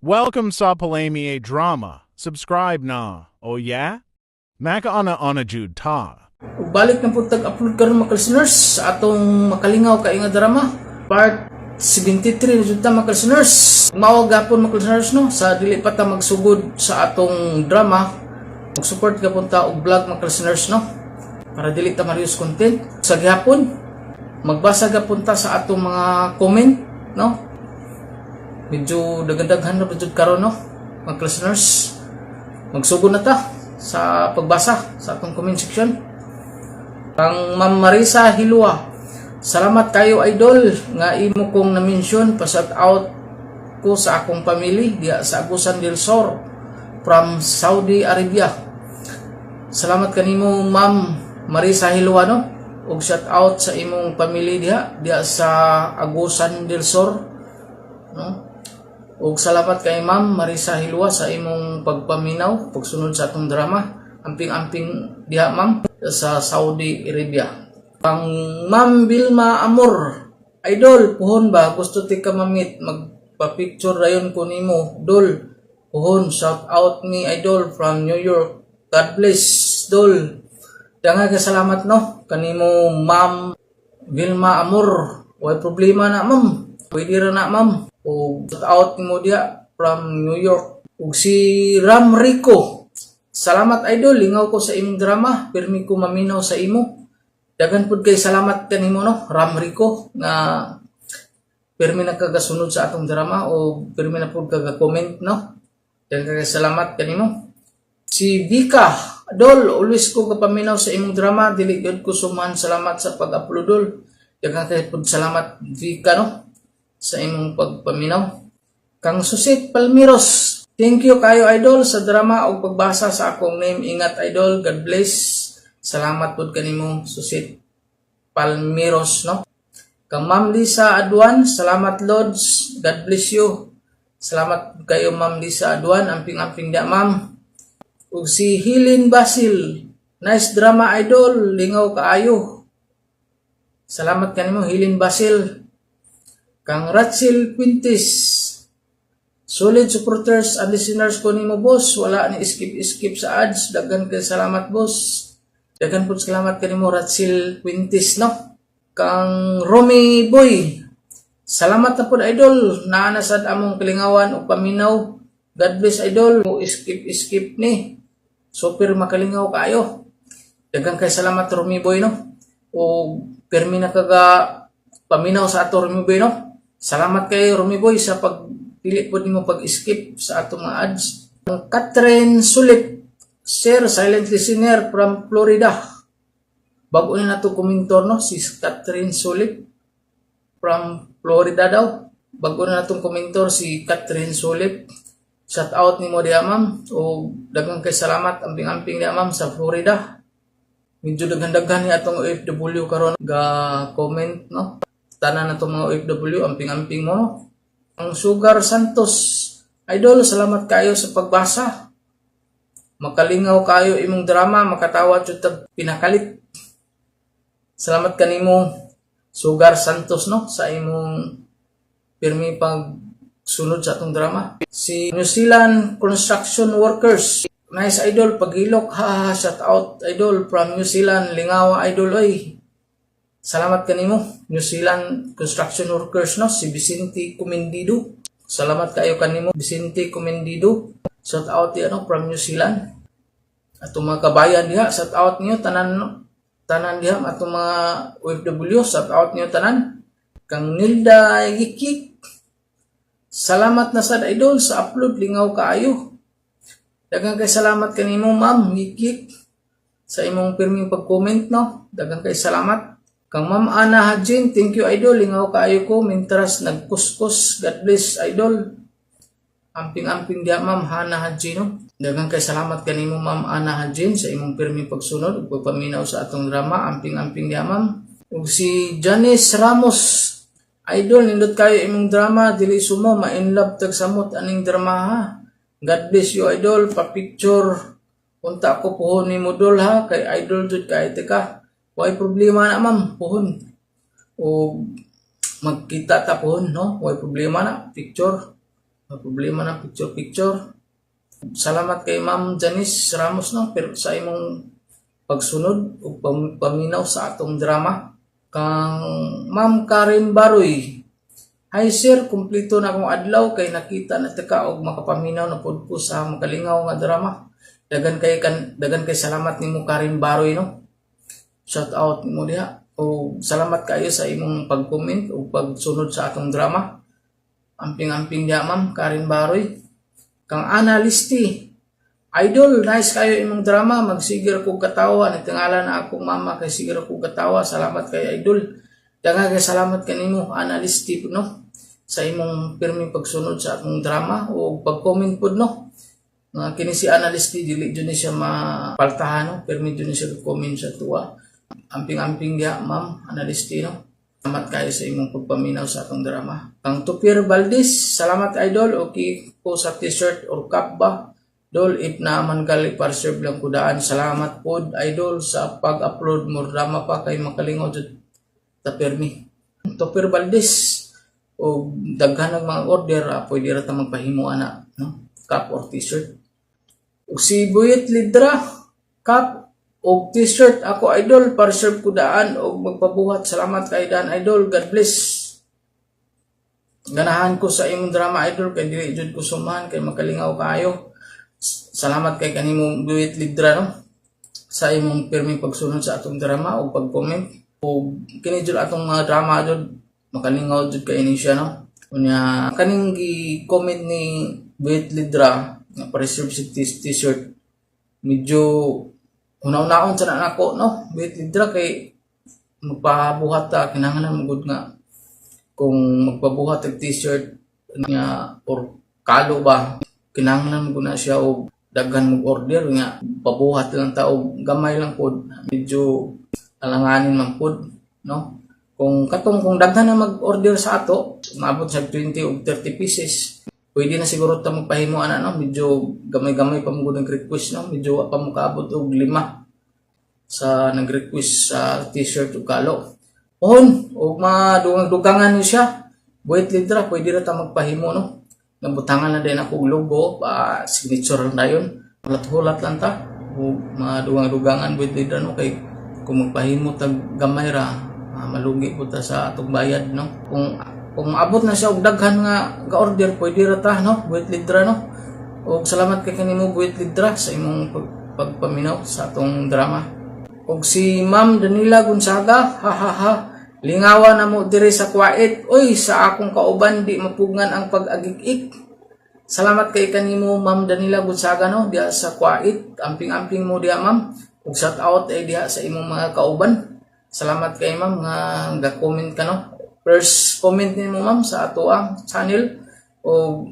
Welcome sa Palami Drama. Subscribe na. Oh yeah? Maka-ana-ana jud ta. Balik na po tag-upload karon mga listeners sa atong makalingaw kay nga drama part 73 na jud ta mga listeners. Mao gapon mga listeners no sa dili pa ta magsugod sa atong drama, mag-support gapon ta og vlog mga listeners no para dili ta ma-reuse content. Sa gihapon magbasa gapon ta sa atong mga comment no. Medyo daghan-daghan na jud karon no mga listeners. Magsugod na ta sa pagbasa sa atong comment section. Ang Ma'am Marisa Hilua, salamat kayo idol nga imo kong na-mention, pa-shout out ko sa akong family diya sa Agusan del Sur from Saudi Arabia. Salamat kanimo Ma'am Marisa Hilua no, ug shout out sa imong family diya sa Agusan del Sur no. Ug salamat kay Ma'am Marisa Hilua sa imong pagpaminaw, pagsunod sa atong drama. Amping-amping diha ma'am sa Saudi Arabia. Ang Ma'am Vilma Amor, idol, puhon ba? Gusto ti ka mamit, magpa-picture rayon ko nimo. Dol, puhon, shout out ni idol from New York. God bless, dol. Danga ka salamat no, kanimo Ma'am Vilma Amor. Way problema na ma'am, pwede ra na ma'am. O shout out nimo diha from New York. Ug si Ram Rico, salamat idol, lingaw ko sa imong drama, pirmi ko maminaw sa imo. Dagan pud kay salamat kanimo no, Ram Rico nga pirmi na kagasunod sa atong drama o pirmi na pud kaga-comment no. Dagan kay salamat kanimo. Si Vika, idol, always ko kapaminaw sa imong drama, dili gyud ko suman salamat sa pag-upload dol. Dagan kay pud salamat Vika no sa imong pagpaminaw. Kang Susit Palmiros, thank you kayo idol sa drama o pagbasa sa akong name. Ingat idol, God bless. Salamat po kanimo Susit Palmiros no. Kang Ma'am Lisa Aduan, salamat Lods, God bless you. Salamat kayo Ma'am Lisa Aduan, amping-amping da ma'am. Ug si Hilin Basil, nice drama idol, lingaw kaayo. Salamat kanimo Hilin Basil. Kang Ratsil Quintis, solid supporters and listeners ko nimo boss, wala ni skip sa ads. Daghan kay salamat boss. Daghan pud salamat kanimo Ratsil Quintis no. Kang Romy Boy, salamat na pud idol, naa sad among kalingawan ug paminaw. God bless idol, mo skip ni. Super makalingaw kayo. Daghan kay salamat Romy Boy no. O permi na kaga paminaw sa ato Romy Boy no. Salamat kay Romy Boy sa pili po nimo pag-skip sa atong mga ads. Ang Catherine Sulit, sir, silent listener from Florida. Bago na nato komentor no, si Catherine Sulit from Florida daw. Bago na natong komentor si Catherine Sulit. Shout out nimo diha ma'am. O daghang kay salamat amping-amping diha ma'am sa Florida. Medyo daghan-daghan ni atong OFW karon ga comment no. Tanan natong mga OFW amping-amping mo no. Ang Sugar Santos, idol, salamat kayo sa pagbasa. Makalingaw kayo imong drama, makatawa jud tag pinakalit. Salamat kanimo Sugar Santos no sa imong pirmi pag sunod sa atong drama. Si New Zealand Construction Workers, nice idol, paghilok ha, shout out idol from New Zealand, lingaw idol oy. Salamat kanimo New Zealand Construction Workers no, si Vicente Comendido. Salamat kayo kanimo Vicente Comendido. Shout out diha no from New Zealand. Atong mga kabayan diha, shout out niyo tanan diha atong mga OFW, shout out niyo tanan. Kang Nilda Yikik, salamat na sad idol sa upload, lingaw kaayo. Daghang kay salamat kanimo Ma'am Yikik sa imong pirming pag-comment no. Daghang kay salamat. Kang Ma'am Ana Hajin, thank you idol, lingaw kaayo ko, mintras nagkuskus. God bless idol. Amping-amping diha Ma'am Ana Hajin no. Daghang kay salamat kanimo Ma'am Ana Hajin sa imong pirmi pagsunod ug pagpaminaw sa atong drama, amping-amping diha Ma'am. Ug si Janice Ramos, idol, nindot kayo imong drama, dili sumo ma-in love tag samot aning drama ha. God bless you idol, pa-picture unta ko puhon nimo dol ha, kay idol jud kay teka. Way problema na ma'am, puhon. O magkita ta puhon, no? Way problema na, picture. problema ng picture-picture. Salamat kay Ma'am Janice Ramos no pero sa imong pagsunod o paminaw sa atong drama. Kang Ma'am Karen Baroy. Hi sir, kumpleto na akong adlaw kay nakita na taka og makapaminaw na pod ko sa makalingaw nga drama. Dagan kay salamat nimo Karen Baroy no. Shout out nimo diha. O salamat kayo sa imong pag-comment o pagsunod sa atong drama. Amping-amping diha Ma'am Karen Baroy. Kang Analisti. Idol, nice kayo imong drama. Magsigir ko katawa. Nagtingala na akong mama kay sigir ko katawa. Salamat kay Idol. Daghang kay salamat kanimo Analisti no sa imong pirming pagsunod sa atong drama o pag-comment pod no. Kini si Analisti dili jud ni siya mapaltahan no. Pirmi jud ni siya comment sa tuwa. Amping-amping diha Ma'am Analisti no. Salamat kayo sa imong pagpaminaw sa atong drama. Kang Tupir Valdez, salamat Idol. Okay po sa t-shirt or cap ba? Dol, if naman gali para-serve lang ko daan. Salamat po Idol sa pag-upload mo drama pa kay makalingaw jud tapermi. Tupir Valdez, o daghan ng mga order, pwede rata magpahimo ana no? Cap or t-shirt. O si Buyet Lidra, cap o t-shirt ako Idol para serve ko daan o magpabuhat. Salamat kay Dan Idol, God bless. Ganahan ko sa imong drama Idol kay dili jud ko sumahan kay makalingaw kaayo. Salamat kay kanimo Buyet Lidra no sa imong pirming pagsunod sa atong drama o pag-comment o kini jud atong mga drama jud makalingaw jud kay ini siya no. Unya kaning gi-comment ni Buyet Lidra nga pa-reserve si t-shirt medyo una-unaon sa nako no. Buyet Lidra kay magpabuhat ta kinahanglan magud nga kung magpabuhat og t-shirt niya or kalo ba kinahanglan magud na siya og daghan mag order nga pabuhat lang ta og gamay lang pod medyo alanganin man pod no. Kung daghan na mag-order sa ato maabot sa 20 o 30 pieces pwede na siguro ta magpahimo ana no. Medyo gamay-gamay pa mo ng request no. Medyo pa mo kaabot og 5 sa nag-request sa t-shirt o kalo. Ohon, o madugang-dugangan niyo siya. Buyet Lidra, pwede na ta magpahimo no. Nabutangan na din ako logo, signature lang na yun. Hulat-hulat lang ta. O madugang-dugangan Buyet Lidra no. Kay kung magpahimo tag gamay ra, malugi po ta sa atong bayad no. Kung maabot na siya og daghan nga ga-order, pwede ra ta no. Buyet Lidra no. O salamat kay kanimo Buyet Lidra sa imong pagpaminaw sa atong drama. Og si Ma'am Danila Gonzaga, lingawa na mo dire sa Kuwait. Oy, sa akong kauban di mapugngan ang pag-agik-ik. Salamat kay kanimo Ma'am Danila Gonzaga no, diha sa Kuwait. Amping-amping mo diha Ma'am. Og shout out ay diha sa imong mga kauban. Salamat kay Ma'am nga ga-comment ka no. First comment nimo Ma'am sa ato ang channel. Og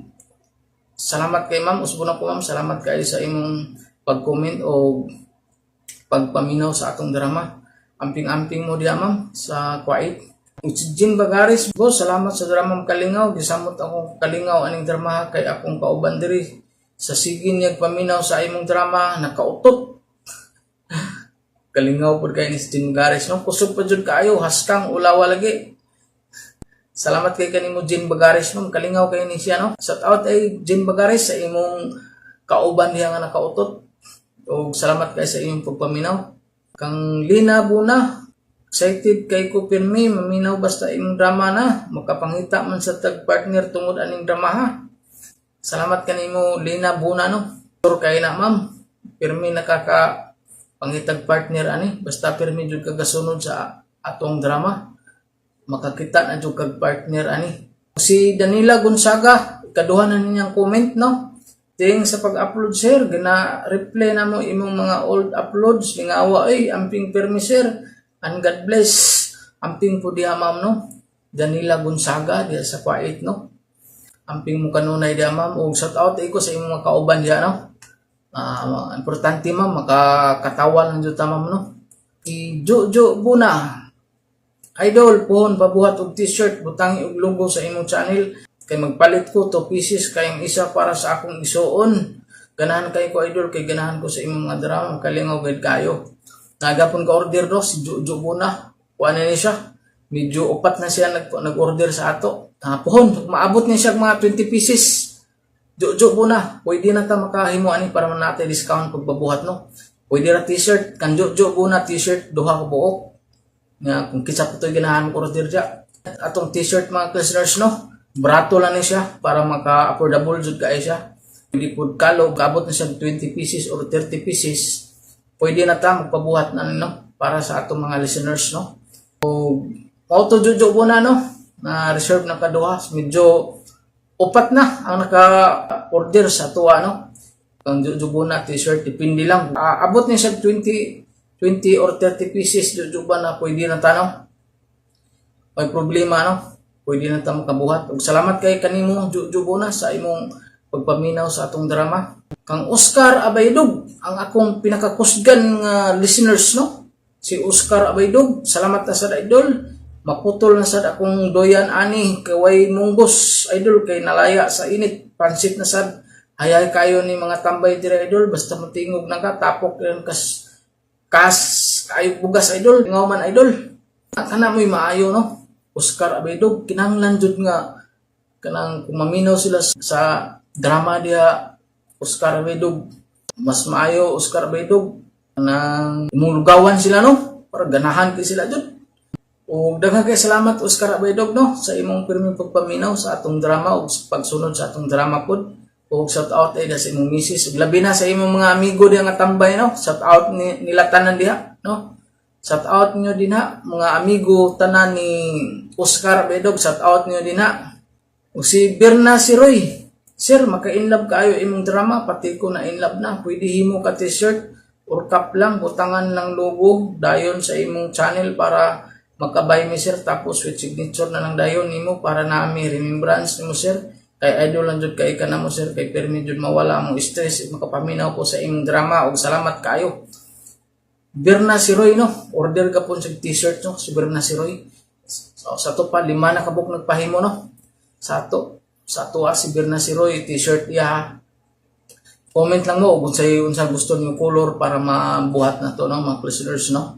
salamat kay Ma'am, usbon ako Ma'am. Salamat kay sa imong pag-comment o pagpaminaw sa atong drama. Amping-amping mo diya Ma'am sa Kuwait. Si Jin Bagaris, boss, salamat sa drama Kalingaw. Gisamot akong Kalingaw aning drama kay akong kauban diri. Sa sige niya paminaw sa imong drama, nakautot. Kalingaw po kay ni si Jin Bagaris. No? Kusog pa dyan kaayo, haskang ulawa lagi. Salamat kay kanimo Jin Bagaris. No? Kalingaw kay ni siya. No? Shout out ay Jin Bagaris sa imong kauban diya nga nakautot. O salamat kay sa iyong pagpaminaw. Kang Lina Buna, excited kay ko pirmi, maminaw basta imong drama na. Makapangita man sa tag-partner tungod aning drama ha. Salamat kanimo Lina Buna no. Sure kay na Ma'am, pirmi nakakapangitag partner ani. Basta pirmi jud kagasunod sa atong drama. Makakita na jud kag partner ani. Si Danila Gonzaga, kaduhan na ninyang comment no. Ting sa pag-upload sir, gina-reply na mo imong mga old uploads, lingawa ay amping permi sir, and God bless. Amping po diha Ma'am no. Danila Gonzaga diha sa Kuwait no. Amping mo kanunay diha Ma'am. Og shout out ko sa imong mga kauban diha no. Importante Ma'am, makakatawa lang jud ta Ma'am no. Jojo Buna, Idol, pohon pabuhat og t-shirt, butangi og logo sa imong channel. Kay magpalit ko 2 pieces kayong isa para sa akong isuon. Ganahan kay ko Idol, kay ganahan ko sa imong mga drama, Kalingaw gid kayo. Nagapon ka order do si Jojo Buna. Kuha na ni siya. Medyo upat na siya nag-order sa ato. Pohon, maabot niya siya mga 20 pieces. Jojo po na, pwede na ta makahimo ani para man natin discount pagbabuhat no. Pwede ra t-shirt, kan jojo po na t-shirt duha ka buok. Nga kung kitsa po ito'y ganahan ko rin dyan. Atong t-shirt mga listeners no, barato lang ni siya para maka-affordable jud kay siya. Hindi po kalo, kabot na siya 20 pieces or 30 pieces. Pwede na ta magpabuhat na no, para sa atong mga listeners no. So, auto jojo po na no, na reserve na kaduha. Medyo upat na ang naka-order sa tuwa, no? Ang jujubo na t-shirt, depende lang. Abot niya siya 20 or 30 pieces, jujubo na pwede na tanong. May problema, no? Pwede na tayo makabuhat. Ug salamat kay kanimo, jujubo na sa imong pagpaminaw sa atong drama. Kang Oscar Abaydog, ang akong pinakakusgan nga listeners, no? Si Oscar Abaydog, salamat na sa idol. Maputol na sad akong doyan ani kaway munggos idol kay nalaya sa init pansit na sad hayay kayo ni mga tambay dira idol basta matingog na ka tapok yan kas kayo bugas idol ngaw man idol kana mo'y maayo no Oscar Abaydog kinahanglan jud nga kanang kumaminaw sila sa drama dia Oscar Abaydog mas maayo Oscar Abaydog nang mulugawan sila no para ganahan kay sila jud. O daghang kay salamat Oscar Abaydog no sa imong pirming pagpaminaw sa atong drama ug pagsunod sa atong drama pod. Ug shout out ay sa imong misis ug labi na sa imong mga amigo diha nga tambay no. Shout out nila tanan diha no. Shout out niyo dinha mga amigo tanan ni Oscar Abaydog. Shout out niyo dinha. Ug si Berna Siroy. Sir, maka-inlove kaayo imong drama pati ko na inlove na. Pwede himo ka t-shirt or cup lang butangan lang logo dayon sa imong channel para makabay mi sir tapos with signature na lang dayon nimo para nami remembrance nimo sir kay idol lang jud kay kanamo sir kay permi jud mawala mo stress makapaminaw ko sa imong drama ug salamat kayo. Berna Siroy no order ka pon sa t-shirt no si Berna Siroy. So, sa to pa lima na kabuk nagpahimo no sa to si Berna Siroy t-shirt ya. Comment lang mo kung unsa gusto niyo color para mabuhat na to no mga listeners no.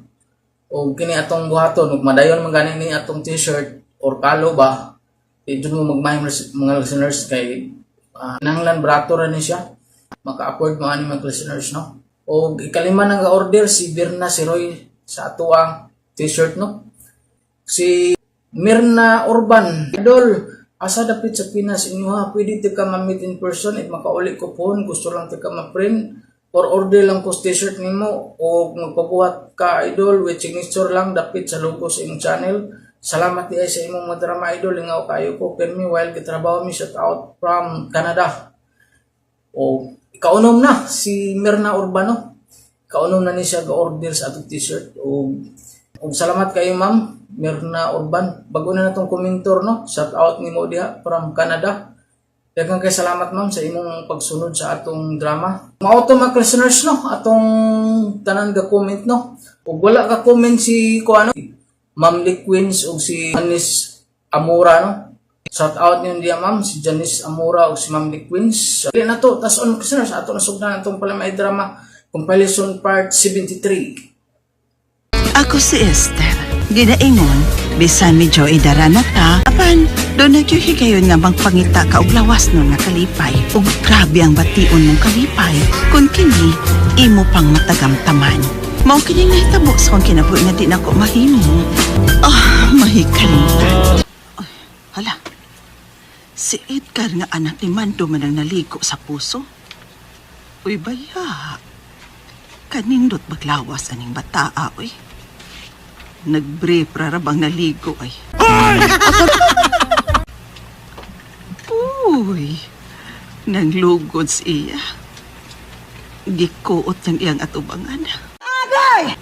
O kini atong buhaton ug madayon man gani ni atong t-shirt or kalo ba dito mo magmahim mga listeners kay nanglan brato ra ni siya maka-afford mo ani mga listeners no o ikalima nang ga-order si Berna Siroy sa ato ang t-shirt no si Mirna Urban idol asa dapit sa Pinas inyo ha pwede ti ka ma-meet in person at makauli ko phone gusto lang ti ka ma-print or order lang ko t-shirt nimo o magpabuhat ka idol with signature lang dapit sa logo sa imong channel. Salamat di sa imong mga drama idol lingaw kayo ko permi while gitrabaho mi shout out from Canada. O kaunom na si Mirna Urbano. Kaunom na ni siya ga-order sa atong t-shirt o salamat kayo ma'am Mirna Urban. Bago na natong komentor no. Shout out nimo diha from Canada. Daghang kay salamat ma'am sa imong pagsunod sa atong drama. Mao-to mga listeners no, atong tanan ga comment no. Ug wala ka comment si kuano, Ma'am Liquins ug si Janice Amora no. Shout out niyo diya ma'am si Janice Amora ug si Ma'am Liquins. Dili na to, tas on listeners ato nasugdan atong palamay drama compilation part 73. Ako si Esther. Ginaingon, bisan medyo idarana ta, apan, doon nagyuhigayon nga magpangita ka og lawas nun nga kalipay. Ug grabe ang bation mong kalipay, kung kini, imo pang matagamtaman. Mao kini nahitabo sa kong kinabuhi nga di na ko mahimo. Mahikalimtan. Ay, hala, si Edgar nga anak ni Mando man ang naligo sa puso. Uy, baya. Kanindot maglawas aning bataa, uy. Nag-brief rarabang naligo ay. Uy, nanglugod siya. Gikuot ng iyang atubangan. Agay!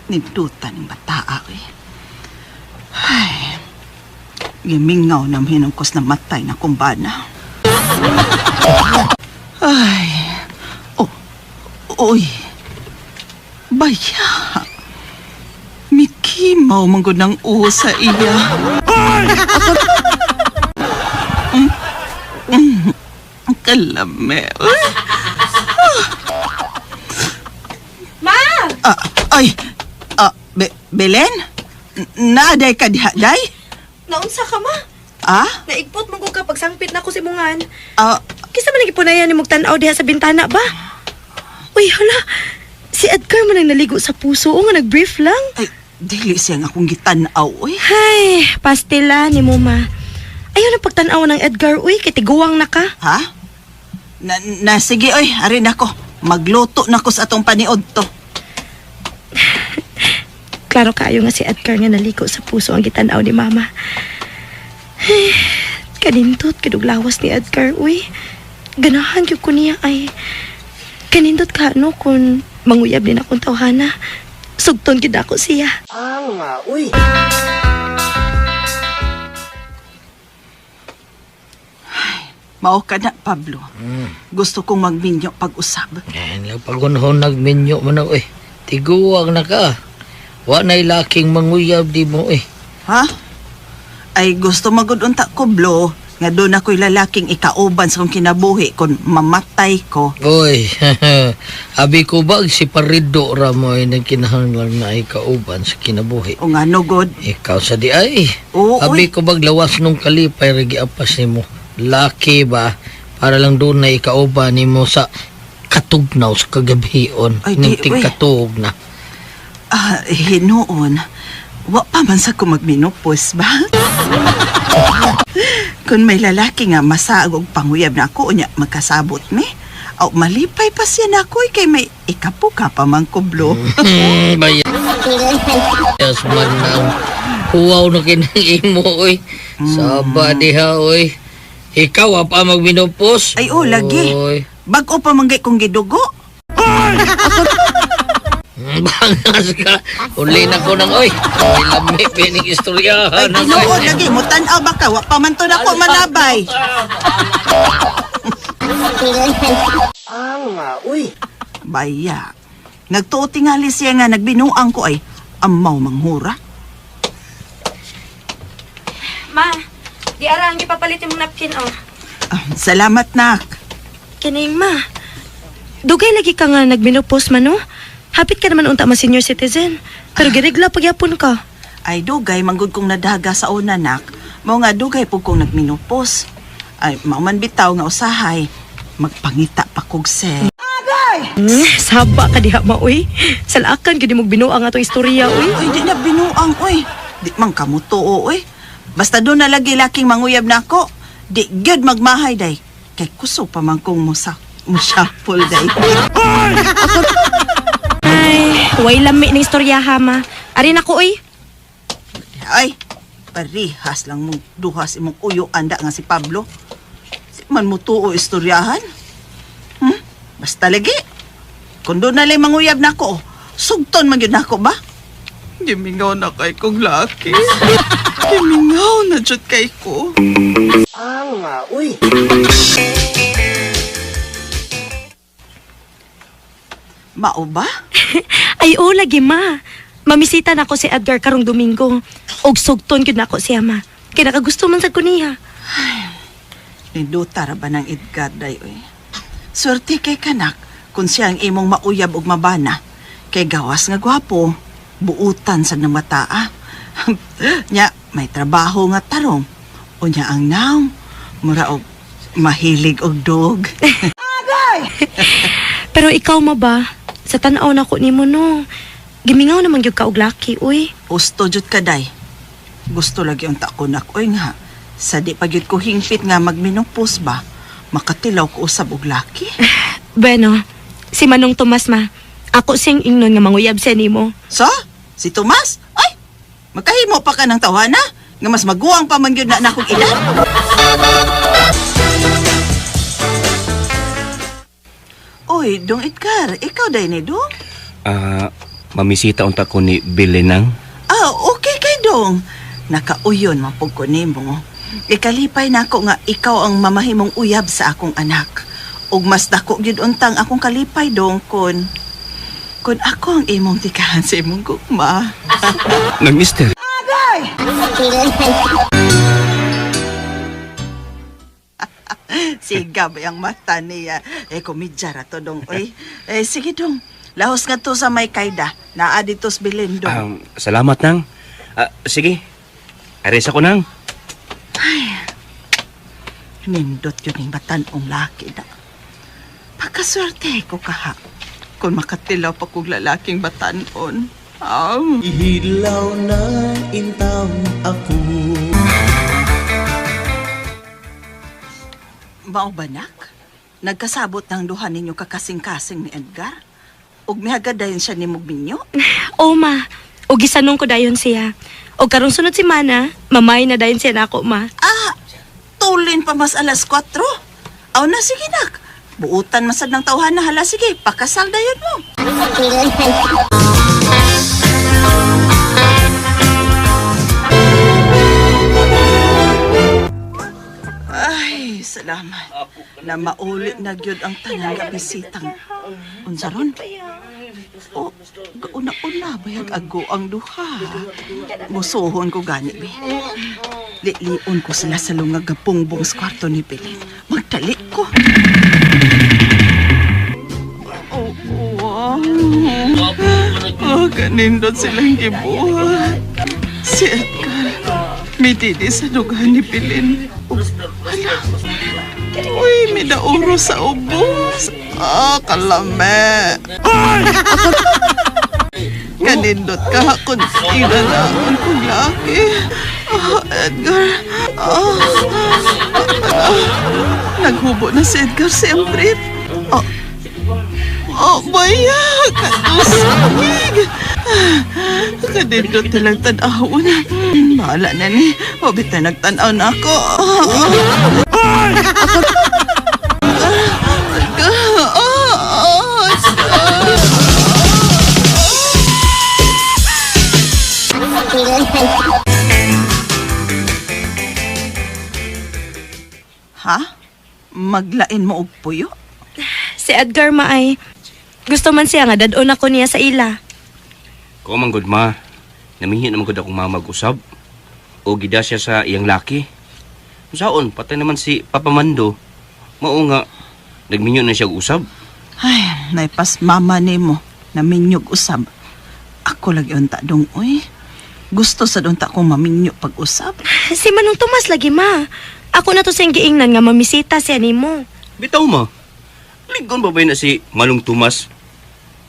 Nibdutan ng bataa ay. Ay, gimingaw na hinungkos na matay na kumbana. Ay, uy, baya. Mikimaw manggod ng usa iya. Kalame. Ma! Belen? Naaday ka diha, day? Naunsa ka, ma? Ah? Naigpot mo ko kapag sangpit na ako si Mungan. Ah, Kisa man nagipunayan ni Mugtanaw diha sa bintana ba? Uy, hala. Si Edgar man ang naligo sa puso o nga nag-brief lang. ay, dili siya nga akong gitanaw, uy. Hay, pastila ni Muma. Ayaw na pagtanaw ng Edgar, uy, kay tiguwang na ka. Ha? Sige, oy, arin ako. Magluto na ko sa atong paniod to. Klaro kaayo nga si Edgar nga naligo sa puso ang gitanaw ni Mama. Ay, kanindot, kaduglawas ni Edgar, uy. Ganahan yung ko niya ay... Kanindot ka, no, kung manguyab din akong tawhana. Sugton gid ako siya. Mao ka na, Pablo. Gusto kong magminyo pag-usab. Pagunhon nagmenyo man ako eh. Tiguwag na ka. Wa na'y laking manguyab di mo eh. Ha? Ay, gusto magudunta ko, Blo, nga doon ako'y lalaking ikauban sa kong kinabuhi kung mamatay ko. Oy, abi ko ba si Parido ra mo ay nagkinahanglan na ay kauban sa kinabuhi. O nga, no, God. Ikaw sa di ay. Oo, Abi ko bag lawas nung kalipay ragi apas nimo. Laki ba para lang doon na ikauban nimo sa katugnaw sa kagabion. Ay, di, Ning uy. katug na. Ah, hinoon. Wa pa man sa ko magminupos ba? Kung may lalaki nga masaag og panguyab na ako, unya magkasabot ni. Aw, malipay pa siya na ako, kay may ikapuka pa man ko, Blo. Bayan. Yes, man lang. Huwaw na kinang imo, oy. Saba diha, oy. Ikaw, pa magminupos? Ay, oh, lagi. Oy. Bago pa manggay kong gidugo. Bangas ka. Uli na ko nang, oy. May lami, pining istoryahan. Ay, tinuod lagi. Mutanaw ba ka? Wa pa man to na ko manabay. Baya. Nagtuo tingali siya nga nagbinuang ko ay amaw manghura. Ma, di ara ang gipapalit yung napkin, oh. Ah, salamat, nak. Kining, ma. Dugay lagi ka nga nagminupos man, no? Hapit ka naman unta ma senior citizen. Pero girigla pagyapon ka. Ay, dugay, manggod kong nadaga sa una, nak. Mao nga dugay po kong nagminupos. Ay, mauman bitaw nga usahay. Magpangita pa kog se. Saba ka diha, ma, uy. Salakan, gini mong binuang atong istorya, uy. Ay, di na binuang, oy. Di man kamutuo, oy. Basta doon na lagi laking manguyab na ako. Di good magmahay, day. Kay kuso pa man kong musyapol, day. Ay, way lami ng istorya, ha, ma. Arin ako, uy. Ay, parihas lang mong duhas imong uyo anda nga si Pablo. Si man mo tuo istoryahan. Basta lagi. Kung doon na lang manguyab na ako, sugton man yun ako ba? Gimingaw na kay kong laki. Gimingaw na dyan kay ko. Mao ba? Ay, o, lagi, ma. Mamisita na ako si Edgar karong Domingo. Og sugton gyud na ako siya, ma. Kaya nakagusto man sa kuniya. Ninduta ra ba ng Edgar, day, oy? Swerte kay kanak kung siya ang imong mauyab og mabana. Kay gawas nga gwapo, buutan sa namataa. Nya, may trabaho nga tarong. O nya ang naong, mura og mahilig og dog. Pero ikaw, ma ba? Sa tanaw na ko nimo, no. Gimingaw naman gyud ka og laki, uy. Usto jud ka, day. Gusto lagi ang takonak, oy nga. Sa di pa gyud ko hingpit nga magminupos ba, makatilaw ko usab og laki. Bueno, si Manong Tomas, ma. Ako siyang ingnon nga manguyab siya nimo. So, si Tomas? Ay, magkahimo pa ka ng tawana? Nga mas maguwang pa man yun na akong edad? Oy, Dong Edgar, ikaw day ni Dong? Mamisita unta ko ni Bilinang. Ah, okay kay Dong. Nakauyon mapog ko nimo. Ikalipay na ako nga ikaw ang mamahimong uyab sa akong anak. Ug mas dako gyud untang akong kalipay Dong kun ako ang imong tikahan sa imong gugma. Nang mister. Sigab ang mata niya. Komedya ra to Dong. Oy. Sige Dong. Lahos nga to sa may kayda. Naa dito sa bilin Dong. Salamat nang. Sige. Ares ako nang. Ay, Nindot yun yung batanong laki na. Pagkaswerte ko kaha. Kung makatilaw pa kong lalaking batanon. Ihilaw na intaw ako. Mao ba, nak? Nagkasabot ng duha ninyo kakasing-kasing ni Edgar? Ug mihagadayon siya ni Mugminyo? O ma, o gisanong ko dayon siya. O karong sunod si Mana, mamay na dayon siya nako ma. Tulin pa mas alas 4. Aw na, sige, nak. Buutan masad ng tawhan na, hala, sige, pakasal dayon mo. Ay, salamat. Na mauli na gyud ang tanang nga bisitang. Unsa ron? O, gauna-una bayag ago ang duha. Musuhon ko gani, be. Lion ko sila sa lungag gapungbong sa kwarto ni Belin. Magtali ko. Kanindot silang gibuhat. Si Edgar, may didi sa dugan ni Belin. Uy, may dauro sa ubos. Kalame. Kanindot ka kung inanaon kong laki. Edgar. Naghubo na si Edgar siyempre. Baya, katusig. Kanindot talang tanawon. Bahala na ni. Mabit na nagtanaw na ako. Ha? Maglain mo og puyo? Si Edgar maay. Gusto man siya nga dadon ako niya sa ila. Ko man gud ma. Naminhi naman gud akong mag-usab. O gida siya sa iyang laki. Saon patay naman si Papa Mando. Mao nga nagminyo na siya og usab. Ay, naipas mama ni mo. Naminyog usab. Ako lagi unta dong, oy. Gusto sa unta kong maminyo pag-usab. Si Manong Tomas lagi ma. Ako na to siyang giingnan nga mamisita siya nimo. Bitaw ma. Ligon ba na si Malong Tomas?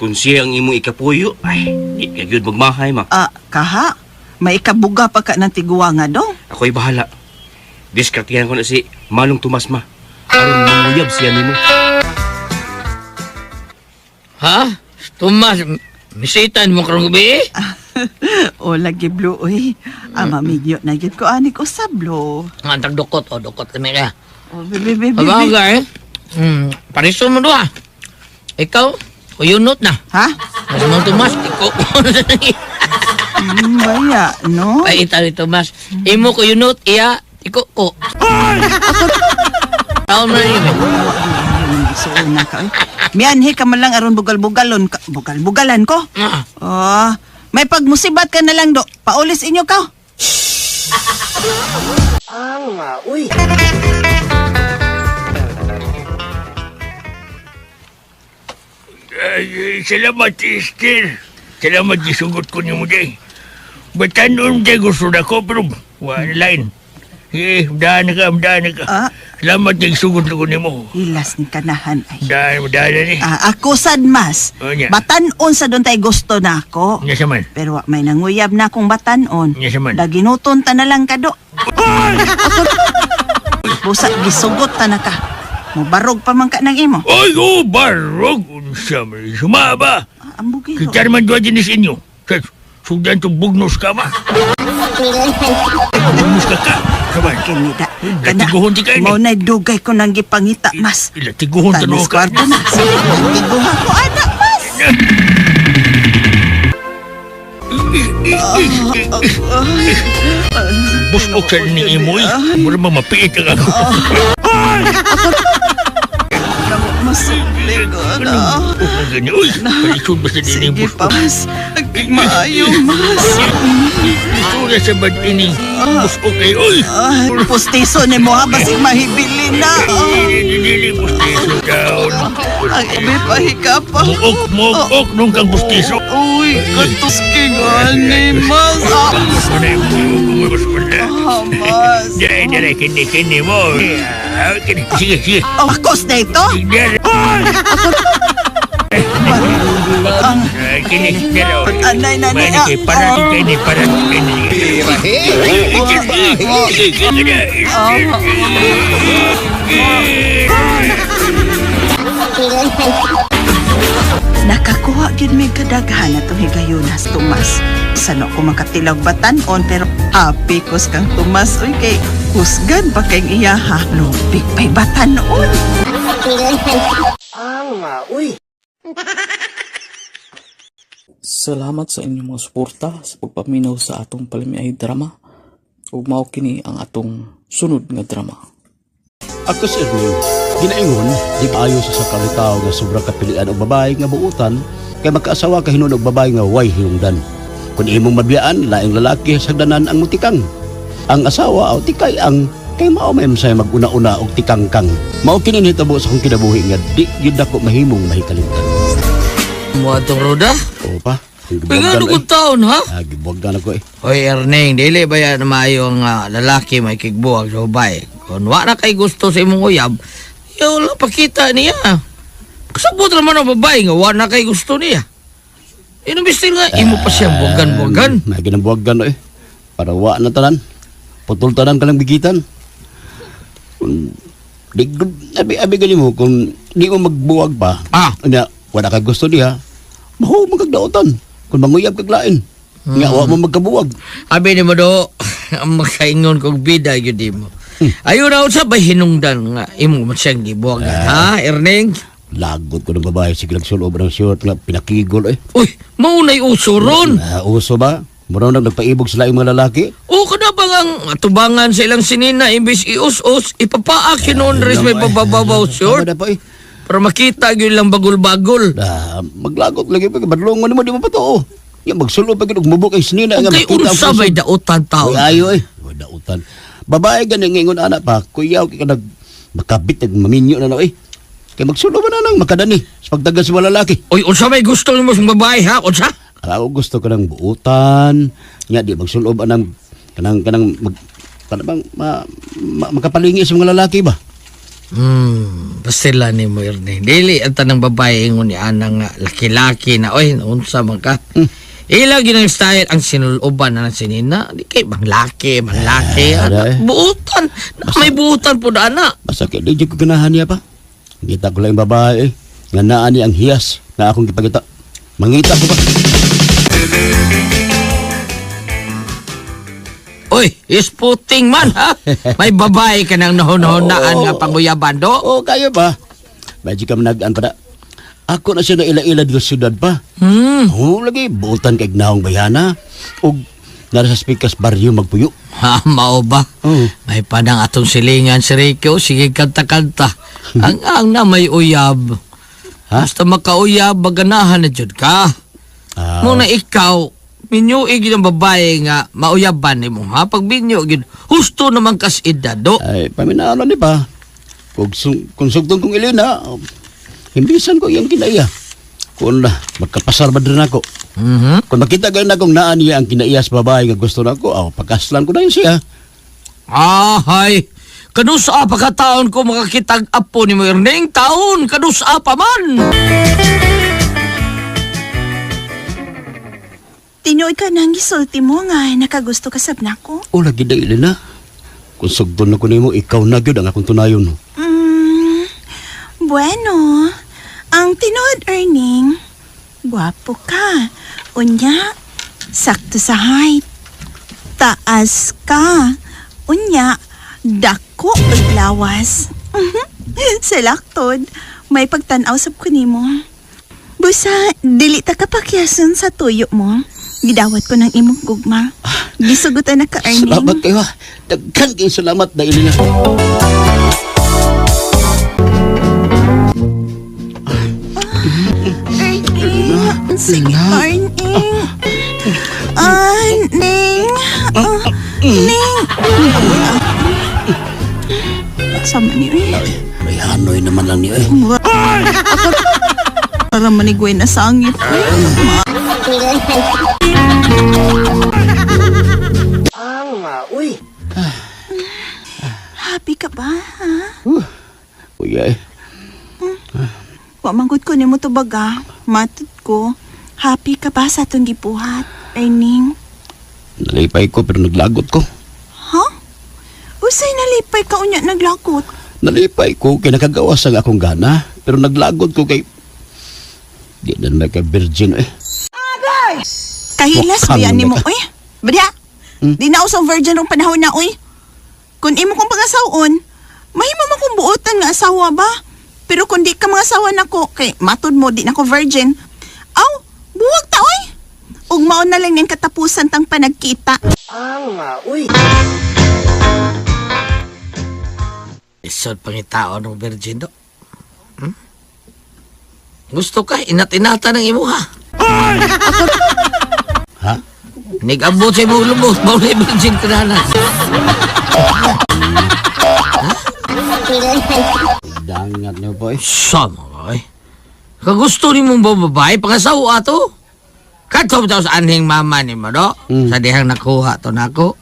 Kung siya ang imong ikapuyo, ay, di ka gyud magmahay ma. Kaha? May ikabuga pa ka ng tiguwa nga dong. Ako'y bahala. Diskartihan ko na si Malong Tomas ma. Aron manguyab siya nimo. Ha? Tomas, misitan mo karong gabi? O lagi blue, oy. Maminyo na yun ko anik usablo. Nga tagdukot, o dukot kami ka. O, bibi. Abagay, pariso mo doon. Ikaw, uyunot na. Ha? Mas mo Tomas, ikaw. Baya, no? Ay, itaw Tomas. Imo ko yunot, iya, ikaw ko. Taon mo na yun. So, na ka, oy. Mianhi ka man lang aron bugal-bugalon ka. Bugal-bugalan ko? May pagmusibat ka na lang do. Paulis inyo ka. Uy. Salamat, Esther. Salamat, gisugot ko niyo mo day. Batanon day gusto na ko, pero wala line. Daan na ka. Salamat, gisugot ko niyo mo. Ilas ni kanahan ay. Daan ni. Ako sad mas. Nya. Batanon sa doon tayo gusto na ako. Nya saman. Pero may nanguyab na akong batanon. Nya saman. Daginuton ta na lang ka do. Busa, gisugot ta na ka. Mubarog pa man ka ng imo. Ay, barog. Unsa may sumaba. Ang bugiro. Kitar man doon din inyo. Sudan to bugnos ka ma. Bugnos ka. Saman. Kinida. Tiguhon ti kayo ni. Mau na dugay ko nang gipangita, mas. Tiguhon tanong Tanis ka. kwarto na. Sige, tiguha ko, anak, mas. Busok sa ni imo eh. Mura mapiit ang ako. Sukli ko na. Ang ganyan. Uy, palisod ba sa dining Sige bus pa, ko? mas. Aging maayo, mas. Ito na sa bad ini. Bus ko kayo. Uy! Ay, pustiso ni mo ha, basig mahibili na. Dili pustiso daw. Ang ibi pahika pa. Muok nung kang pustiso. Uy, katuski nga ni mas. Bus ko na yung bumubus mo na. Mas. Dara, kini mo. Sige. Akos na ito? Dara. Kini, dara. Anay na Mani kay para kini. Nakakuha gyud may kadaghan atong higayunas, Tomas. Sano ko makatilaw batanon pero happy kos kang Tomas. Uy, kay kusgan pa kay iyaha. Lupik pa'y batanon. Salamat sa inyong mga suporta sa pagpaminaw sa atong palimiay drama. Ug mao kini ang atong sunod nga drama. Ako si Ernie, ginaingon, di maayo sa sakalitaw nga sobrang kapilian o babae nga buutan, kay magkaasawa ka hinunog babae nga way hinungdan. Kung imong mabiyaan, laing lalaki sagdanan ang mutikang. Ang asawa o tikay ang kay mao may masaya mag-una-una og tikangkang. Mao kini nitabo sa akong kinabuhi nga di gyud ako mahimong mahikalimtan. Mo atong roda? Oo pa. Pagano ko taon, ha? Gibuwagan ako eh. Hoy, Erneng, dili ba yan maayo nga lalaki may kigbuwag sa babae? Kung wala kay gusto sa imong uyab, wala pakita niya. Kasabot naman ang babae nga wala kay gusto niya. Inubistil nga, imo pa siya buwagan-buwagan. May ginambuwagan eh. Para wa na tanan. Putol tanan ka lang bigitan. Abi gali mo, kung di mo magbuwag pa, wala kay gusto niya, maho magkagdaotan. Kung manguyab kag lain, nga wa mo magkabuwag. Abi ni mo do, ang makaingon kong bida yun di mo. Ayaw na sa ba hinungdan nga imo man siyang gibuwag ha, Erneng? Lagot ko ng babae, sige nagsulob ng short nga pinakigol eh. Uy, maunay uso ron. Uso ba? Muna nang nagpaibog sila yung mga lalaki? O kada bang ang atubangan sa ilang sinina imbis ius-us, ipapaak noon res may pabababaw short. Tama na pa eh. Para makita yun lang bagol-bagol. Maglagot lagi pa, badlongon mo, di mo pa to. Yung magsulo pa, gumubok ay sinina. Okay, unsa ba'y dautan tao? Ayo eh. Dautan. Babae ganyan ngayon anak pa, kuyaw ka nag makabit, maminyo na eh. Kaya magsulo ba na lang, makadani, sa pagdagan sa mga lalaki. Uy, unsa may gusto mo sa babae ha? Unsa? Ako gusto ko ng buutan, nga di magsulo ba ng makapalingi sa mga lalaki ba? Pastila ni mo Erneng. Dili ang tanang babae ingon ni anang laki-laki na oy unsa man ka. Ila ginang style ang sinuloban na ng sinina. Di kay manlaki. Buutan. May buutan po na ana. Basta kaya di ko ganahan niya pa. Kita ko lang yung babae nga naa ni ang hiyas na akong gipagita. Mangita ko ba? Oy, isputing man ha. May babae ka nang nahon-nahonaan nga panguyaban do. Oo, kayo ba? Medyo ka managaan pa na. Ako na siya na ila-ila dito sa syudad pa. Oo, lagi. Buutan kay gnahong bayana. O nara sa Spikas Barrio magpuyo. Ha, mao ba? May padang atong silingan si Rico. Sige kanta-kanta. Ang na may uyab. Basta makauyab, baganahan na dyan ka. Muna ikaw, minyuig ng babae nga mauyaban ni mo ha. Pag minyuig, husto naman kas edado. Ay, paminaano ni pa. Kung sugtong kong ilina, himbisan ko yung kinaiya. Kung magkapasar ba rin ako. Kung makita ganyan akong naan niya ang kinaiya sa babae nga gusto na ako, pagkaslan ko na yun siya. Hay, kanusa pa ka taon ko makakitag apo ni mo Erneng taon, kanusa pa man. Tinoy ka nang gisulti mo nga nakagusto ka sab nako. O lagi na ilina. Kung sugton na ko nimo, ikaw na gyud ang akong tunayon. Bueno, ang tinood Erneng, guwapo ka. Unya, sakto sa height. Taas ka. Unya, dako ug lawas. Salaktod, may pagtan-aw sab ko nimo. Busa, dili ta kapakyason sa tuyo mo. Gidawat ko ng imong gugma. Gisugutan na ka, Erneng. Salamat kayo. Daghan kayo salamat dahil niya. Sige, Arning. Arning. Ning. Sama niyo eh. May hanoy naman lang niyo eh. Ako para manigway na sangit. Uy. Happy ka ba, ha? Kuya eh. Wamangkot ko ni mo to baga. Matut ko. Happy ka ba sa itong gibuhat, Arning? Nalipay ko pero naglagot ko. Ha? Usay nalipay ka unya naglakot. Nalipay ko kay nakagawas ang akong gana pero naglagot ko kay di na naman kay virgin eh. Kahilas Wakang ba yan ni mo, naman ka. uy? Badya, di na usang virgin ng panahon na, uy. Kung imo kong pag-asawon, mahimo man kong buotan nga asawa ba? Pero kung di ka mga asawa na ko, kay matod mo, di na ko virgin. Aw, buwag ta, uy. Ug mao na lang yung katapusan tang panagkita. Uy. Isod pangitao ng virgin do. Gusto ka, inat-inata ng imo ha. Ha? Nigabot sa imong lubot, maulay virgin ka na. Dangat niyo po eh. Sama ka eh. Kagusto ni mong babae, pangasawa to. Kato ba sa anhing mama ni mo, do? Sa dihang nakuha to nako.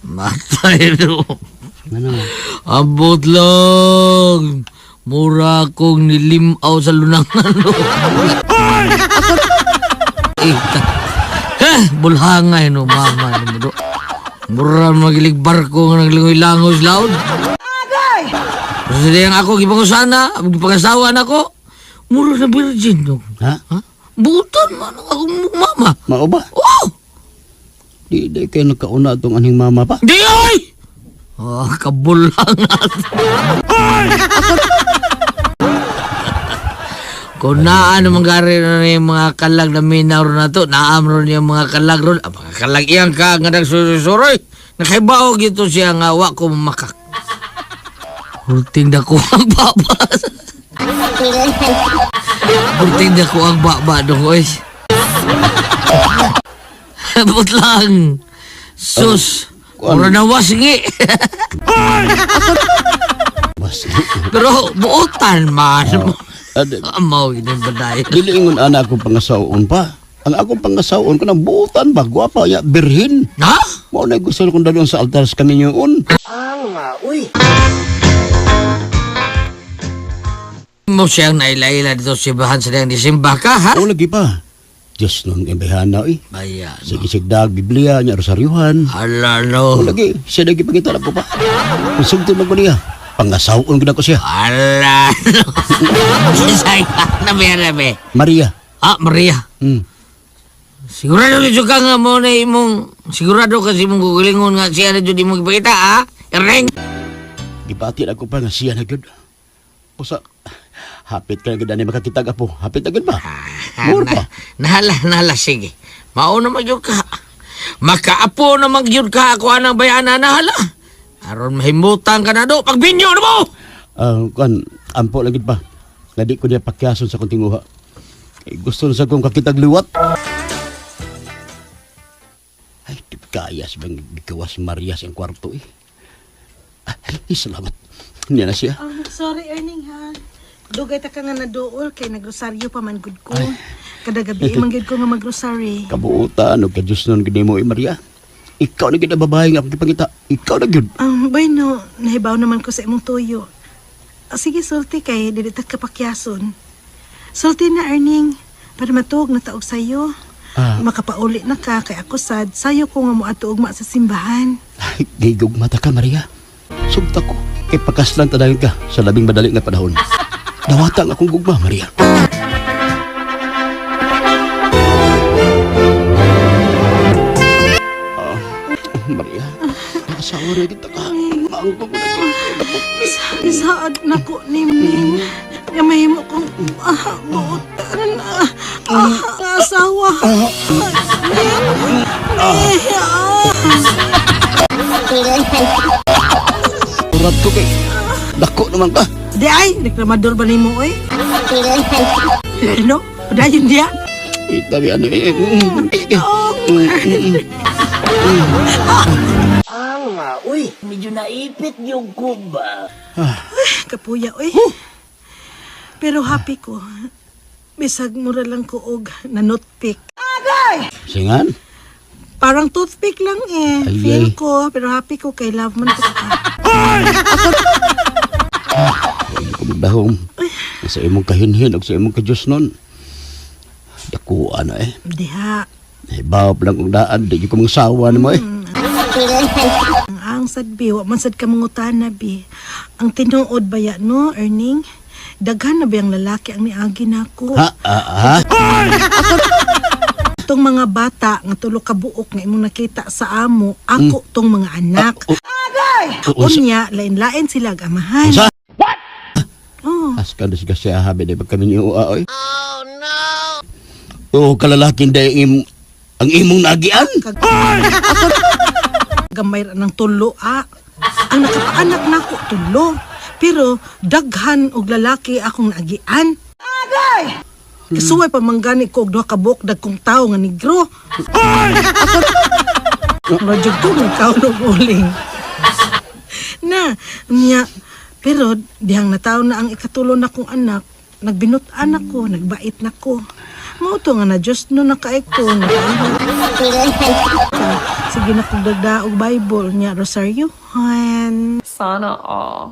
Matay do. Ano? Abot lang. Mura kong nilimaw sa lunangan, do. Bulhangay no mama ni mo, do. Mura magilig barko nga naglingoy-langoy sa laod. Kasi dihang ako, gipangusana, gipangasawa na ko. Mura na virgin, do. Ha? Butan man ang akong mama. Mao ba? Oh! Di kayo nagkauna itong aning mama pa. Di ay! Kabulangan. Kung naan naman gari na yung mga kalag na minaw na to, naamro niya mga kalag ron. Mga kalag iyang ka nga nagsusuroy. Nakaibaw gito siya nga wa ko mamakak. Ulting na ko ang baba. Ulting na ko ang baba dong, oy. Abot lang. Sus. Mura na wasingi. Pero buotan man. Amaw yun yung baday. Dili ingon ana akong pangasaon pa. Ang akong pangasaon ko ng buutan ba? Gwapa ya, birhin. Ha? Mao na gusto kong dalon sa altar sa kaninyoon. Uy. Mo siyang nailaila dito si Bahan sa diyang disimba ka, ha? O lagi pa. Diyos nung imbihana eh. Bayan. Sige sigdag, Biblia, niya, rosaryuhan. Hala, no. O lagi, siya lagi pagkita ko pa. Sugtong na ko niya. Pangasaon ko na ko siya. Hala, no. Sisay ka, nabi. Maria. Ah, Maria. Sigurado dito ka nga mo na imong, sigurado kasi mong gugulingon nga siya na dito di mong ipakita, ha? Ereng! Gibati na ko pa nga siya na gud. Pusa, hapit ka na gud ani makakita ka po. Hapit na gud ba? Mura pa. Nahala, sige. Mauna magyud ka. Makaapo na magyud ka ako anang bayana nahala. Aron mahimutan ka na do, pagbinyo na mo! Kan, ampo lang gud pa. Nga di ko niya pakyason sa kunting uha. Gusto na sa kong kakitag liwat. Ay, di kaya sa bang bikawas Maria sa kwarto eh. Ay, salamat. Niya na siya. Sorry, Erning, ha. Dugay ta ka nga naduol kay nagrosaryo pa man gud ko. Kada gabi manggid ko nga magrosary. Kabuutan, o kadyos nun gini mo Maria. Ikaw na gina babae nga pagkipangita. Ikaw na gyud. Bueno, nahibaw naman ko sa imong tuyo. Sige, sulti kay dilitat ka pakyason. Sulti na, Erning, para matuog na taog sa'yo. Makapauli na ka kay ako sad. Sayo ko nga mo ato ugma sa simbahan. Ay, gigog mata ka Maria. Sugta ko. Kay pakaslan tadayon ka sa labing madali nga panahon. Nawata nga akong gugma, Maria. Maria, nakasawa rin kita ka. Maangkong ko na Saad na ko ni Ming. Gamay mo kong buutan. Asawa. Urat ko kay. Dako naman ka. Di ay, reklamador ba ni mo, eh? Ano? Padayon diya? Itabi ano eh. Ang nga, uy. Medyo naipit yung kuba. Kapuya, oy. Pero happy ko. Bisag mura lang ko og nanotpick. Singan? Parang toothpick lang eh. Ay, Feel ay. ko, pero happy ko kay love man ko ka. Hindi ko magdahom. Sa imong kahinhin o sa imong kadyos nun. Dako ano eh. Diha. Bawap lang kong daan. Di ko mga sawa na mo eh. Ang sad bi, wa man sad ka mangutan na bi. Ang tinuod ba ya no, Erning? Daghan na ba ang lalaki ang niagi nako? Ha? Itong mga bata nga tulo ka buok nga imong nakita sa amo, ako tong mga anak. Unya, lain-lain sila ang amahan. Sa? Oh, Askan na siya siya habi na kami ni Ua oy. Oh no! Oo, kalalaking dahil ang imong nagian. gamay ra ng tulo Ang nakapaanak nako tulo. Pero daghan og lalaki akong naagian. Kasuway pa manggani ko og duha ka buok dagkong tawo nga negro. Radyo ko nagkaunog uling. Na, niya, pero dihang nataw na ang ikatulo na kong anak, nagbinutan ako, nagbait na ko. Mauto nga na Diyos no nakaik ko. Sige na kong dagda og Bible niya, Rosario. Sana all.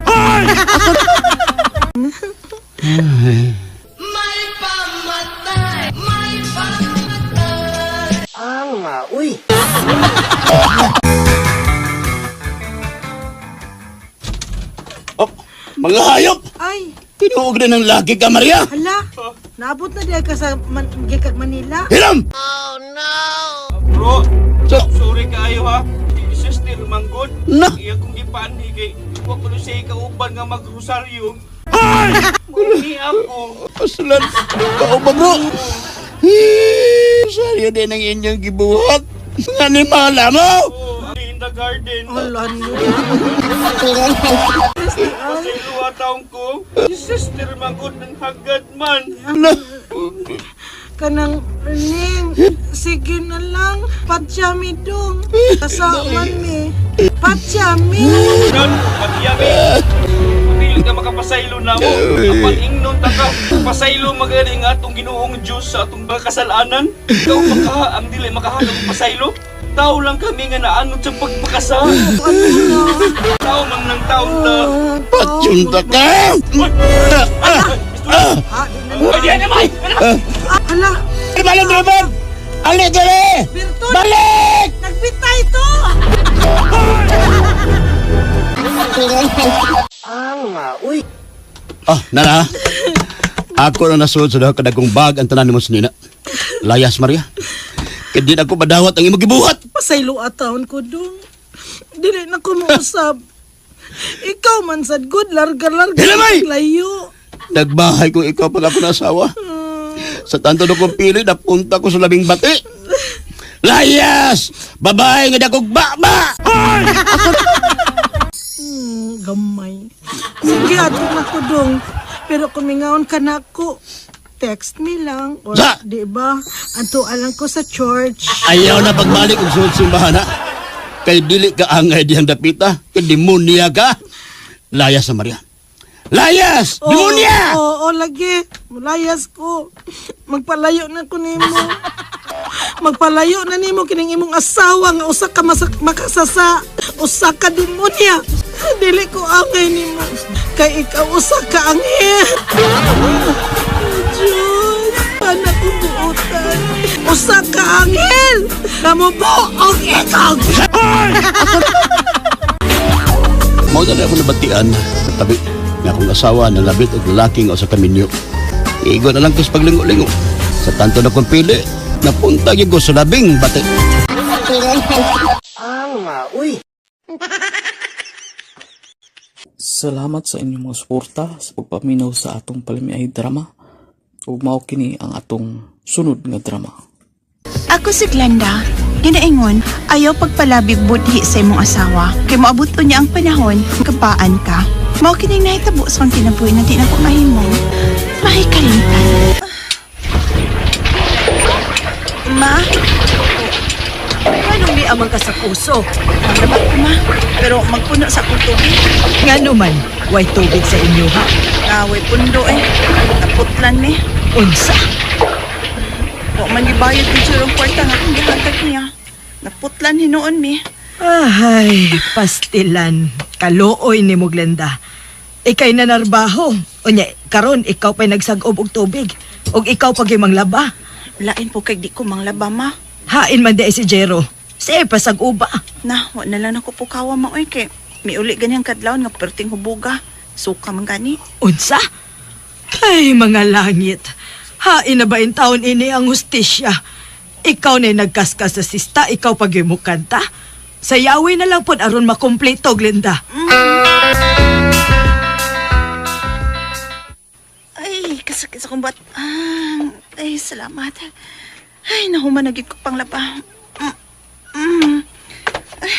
Ang nga, uy. Oh, mga hayop! Ay, Tinuog na ng laki ka, Maria! hala, naabot na diya ka sa Gikat Manila. Hiram! Bro, So, sorry kayo ha. Sister manggod. Na! Iya kong ipani kay wa ko siya kauban nga magrosaryo. Ni ako. Aslan, ikaw ba, bro? Saryo din ang inyong gibuhat. Nga ni mala mo! In the garden. Hala niyo. Kasi luwa taong ko. Sister manggod ng hagad man. Na, Kanang Erning, sige na lang, patyami dong. Kasaman mi, patyami. Gan, pagyami. Dili ka makapasaylo na mo. Apan ingnon ta ka. Pasaylo magani nga atong Ginoong Dios sa atong mga kasalanan. Ikaw maka ang dili makahatag og pasaylo. Tao lang kami nga naanod sa pagpakasa. Tao man ng tao ta. patsunta ka! Pwede na may! Hala, Balik, Dragon! Alik, gali! Bertol, Balik! nagbitay to. Ang nga, uy. Nana, ako na nasuod sa daw kadagong bag ang tanan mo sinina. Layas, Maria. Kaya di na ako madawat ang imong gibuhat. Pasaylo atawon ko dong. Dili na ko mausap. Ikaw man sad good, larga-larga. Hilamay! Layo. Nagbahay kung ikaw pag ako nasawa. Sa tanto na kong pili, napunta ko sa labing bati. Layas! Babae nga dagog baba! Gamay. Sige, ato na ko dong. Pero kumingaon ka na ko. Text me lang. Or, Sa? di ba? Anto alang ko sa church. Ayaw na pagbalik og suod simbahan na. Kay dili ka angay diyang dapita. Kay demonya ka. Layas na Maria. Layas! Demonya! Oo, lagi. Mulayas ko. Magpalayo na ko nimo. Magpalayo na nimo kining imong asawa nga usa ka makasasa. Usa ka demonya. Dili ko angay nimo. Kay ikaw usa ka anghel. Diyos, anak ko buutan. Usa ka anghel. Namubuog ikaw. Mao na ako nabatian. Tabi nga akong asawa na labit og lalaki nga usa ka minyo. Igo na lang ko sa paglingo-lingo. Sa tanto na kong pili, napunta gyud ko sa labing bati. Ang nga, uy. Salamat sa inyong mga suporta sa pagpaminaw sa atong palimiay drama. Ug mao kini ang atong sunod nga drama. Ako si Glenda. Ginaingon, ayaw pagpalabig budhi sa imong asawa. Kay maabot niya ang panahon, kapaan ka. Mao kining nahitabo sa kong kinabuhi na di na ko mahimo. Mahikalimtan. Ma? Anong di amang ka sa puso? Nabat ko, ma. Pero magpuno sa akong tubig. Nga naman, way tubig sa inyo, ha? Way pundo eh. Naputlan ni. Unsa? O man gibayad ni Jerome kwarta nga kung gihatag niya. Naputlan hinoon mi. Ay, pastilan. Kaluoy ni mo, Glenda. Ikay na narbaho. Unya, karon ikaw pa'y nagsagob og tubig. Og ikaw pag manglaba. Lain po kay di ko manglaba, ma. Hain man di si Jero. Siya pasag-uba. Na, wala na lang ako po kawa maoy kay may uli ganyang kadlaw nga perting hubuga. Suka man gani. Unsa? Ay, mga langit. Hain na ba in taon ini ang hustisya? Ikaw na nagkaskas sa sista, ikaw pag mo kanta. Sayawi na lang po aron makumpleto, Glenda. Ay, kasakit sa kumbat. Ay, salamat. Ay, nahuman nagig ko pang laba. Ay,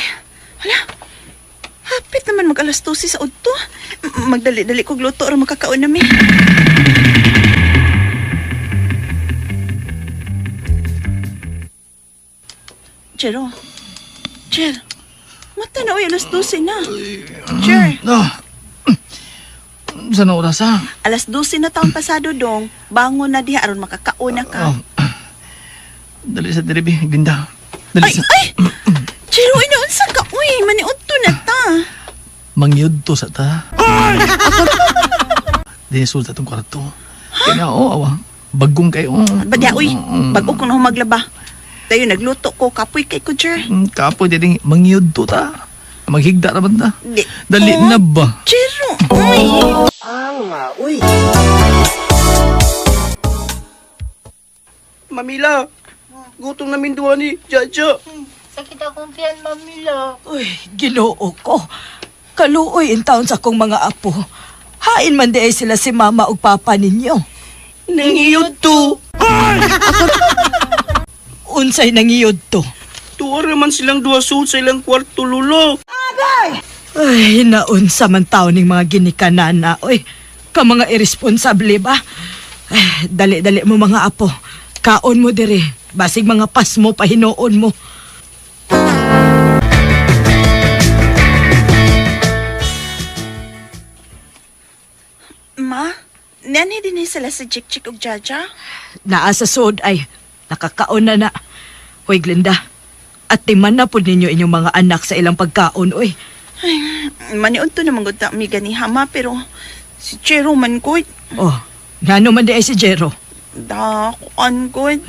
wala. Hapit naman mag-alas 12 sa udto. Magdali-dali ko gluto o makakaon namin. Jero. Jer. Mata na oy, alas 12 na. Jer. Saan na oras ha? Alas 12 na taon pasado dong. Bangon na diha aron makakauna ka. Dali sa diribi, Glinda. Dali Ay, ay! Jero, inaunsa ka? Uy, maniudto na ta. Mangyod to sa ta. Dinisul sa itong kwarto. Kaya awa. Bagong kayo. Badya, uy. Bago ko na humaglaba. Tayo nagluto ko. Kapoy kay ko, Jer. Kapoy, dili mangyod to ta. Maghigda naman ta. Dali Oh, na ba? Jero, uy. Uy. Mamila, gutom namin duwa ni Jaja. Sakit akong tiyan, Mamila. Uy, ginoo ko. Kaluoy in taon sa kong mga apo. Hain man di ay sila si mama ug papa ninyo. Nangiyod to. Unsay nangiyod to? Tuwa naman silang duwa suot sa ilang kwarto, Lolo. Ay, naunsa man taon ning mga ginikanana. Uy, ka mga irresponsable ba? Ay, dali-dali mo mga apo. Kaon mo dire. Basig mga pas mo, pahinoon mo. Ma, nani din sila sa Jik-Jik ug Jaja? Naa sa sod ay, nakakaon na na. Hoy, Glenda, at timan na po ninyo inyong mga anak sa ilang pagkaon, oy. Ay, maniun to naman gud mi gani hama, pero si Jero man gud. Oh, ngano man di ay si Jero? Dakuan gud.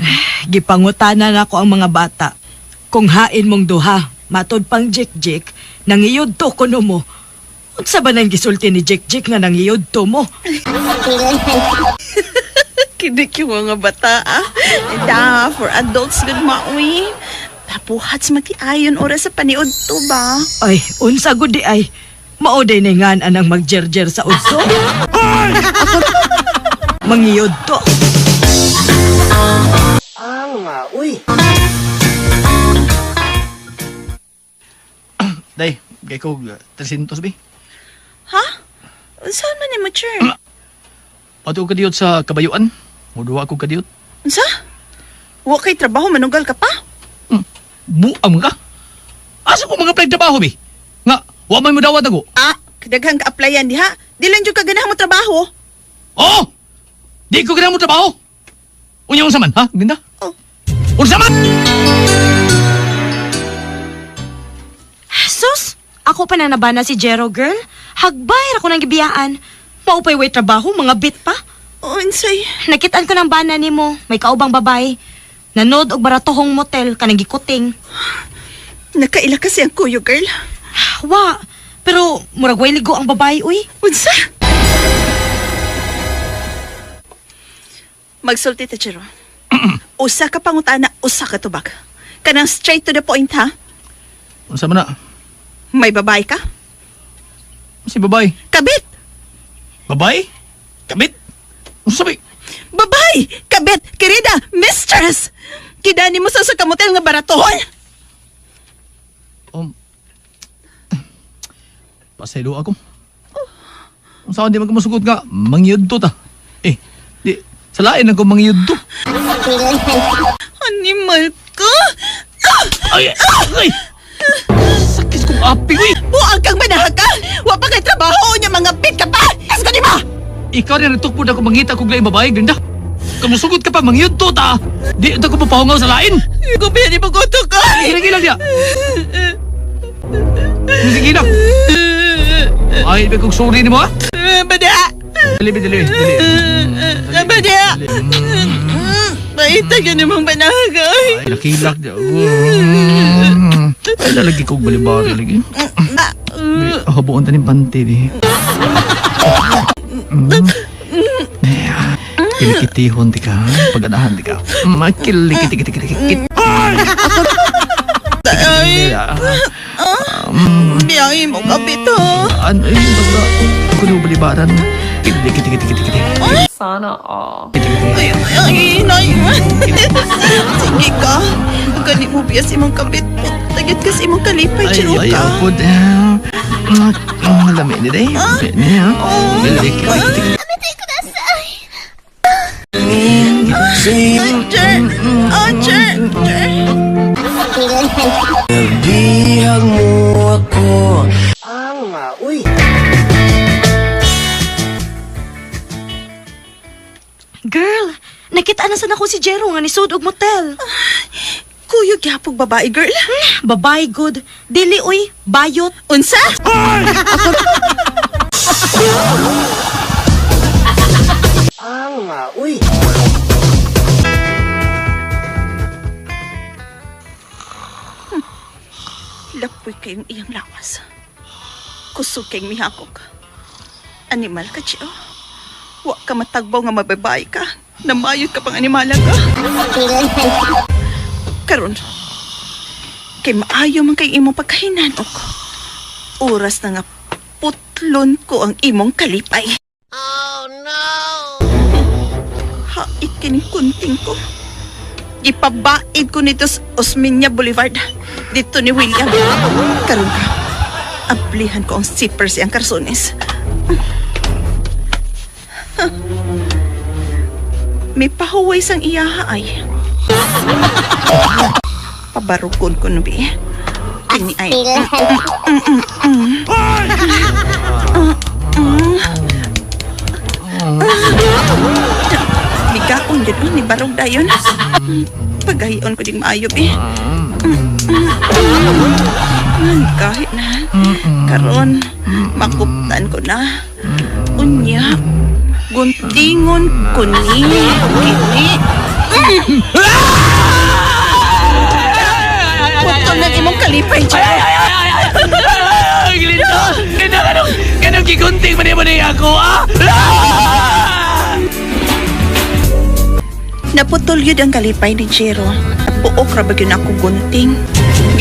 Gipangutana na ko ang mga bata. Kung hain mong duha, matod pang Jik-Jik, nangiyod to kuno mo. Unsa ba nang gisulti ni Jik-Jik nga nangiyod to mo? Kidik yung mga bata, ah. Da, for adults good mauwi. Tapuhat sa magtiayon oras sa paniod to ba? Ay, unsa gud di ay. Mauday na nga anang magjerjer sa udso. Mangiyod to. Uy. Day, gay ko 300 bi. Ha? Saan man ni mature? Pato ka diyot sa kabayuan. Muduwa ko ka diyot. Unsa? Wa kay trabaho manugal ka pa? Buam ka? Asa ko mga trabaho bi? Nga, wa man mo dawat ako. Ah, kadaghang ka-applyan diha. Di lang jud ka ganahan mo trabaho. Oh! Di ko ganahan mo trabaho. Unya unsa man, ha? Ganda? Oh. Unsa man? Sus! Ako pa na nabana si Jero, girl. Hagbayar ako ng gibiyaan. Maupay way trabaho, mga bit pa. Unsay? Nakitaan ko ng bana ni mo. May kaubang babae. Nanood og baratohong motel kanang gikuting. Nakaila kasi ang kuyo, girl. Wa, pero murag way ligo ang babae, uy. Unsa? Magsulti ta, Jero. Usa ka pangutana, usa ka tubag. Kanang straight to the point, ha? Unsa man na? May babae ka? Si babae. Kabit! Babae? Kabit? Unsa sabi? Babae! Kabit! Kirida! Mistress! Kidani mo sa kamotel nga baratohon? Pasaylo ako. Kung saan di man ko masugot nga, mangyod to ta. Eh, di, sa lain ako mangyod to. Animal ka? Ay! Sakit kong api, uy! Buang kang manahaka! Wa pa kay trabaho niya mga pit ka pa! Kas ka di ba? Ikaw rin nagtukpod ako mangita kong laing babae, Glinda. Kamusugot ka pa, mangyod to, ta! Di ito ko mapahungaw sa lain! Ikaw pa yan ipagoto ka! Gilang niya! Sige na! Ay, may kong sorry ni mo, ha? Bada! Dali. Bada! Baita ka namang banaga. Ay, nakilak niya. Ay, lalagi kong balibari lagi. Habuan tanim pante, di. Kilikitihon di ka, paganahan di ka. Kilikit. Ay! Biyahin mo kapito. Ano yun, baga? Ako na balibaran. Kilikit. Sana all. Ay, inay. Sige ka. Gani mo biya si mong kabit. Tagit ka si mong kalipay, chiro ka. Ay, po. Malami ni day. Kilikit. Archer! Bihag mo ako. Uy. Girl, nakita na sana ko si Jero nga ni Sud og motel. Kuyog yapog babae, girl. Babae good. Dili uy, bayot. Unsa? Uy. Lapoy kayong iyang lawas. Kusog kayong mihakog. Animal ka, Chio. Wa ka matagbaw nga mababay ka. Namayod ka pang animala ka. Karon, kay maayo man kay imong pagkahinan og oras na nga putlon ko ang imong kalipay. Oh no! Hait kining kunting ko. Ipabaid ko nito sa Osmeña Boulevard dito ni William. Karon ka, ablihan ko ang zipper siyang karsones. May pahuway sang iyaha ay. Pabarukon ko nabi. Kini ay. Bigaon dito ni Barog dayon. Pagahion ko ding maayob eh. Kahit na. Karon, makuptan ko na. Unya, guntingon ko ni. Kini. Putol na imong kalipay dyan. Ganang kikunting mani ako, ah! Naputol yun ang kalipay ni Jero. Buok ra ba yun ako gunting.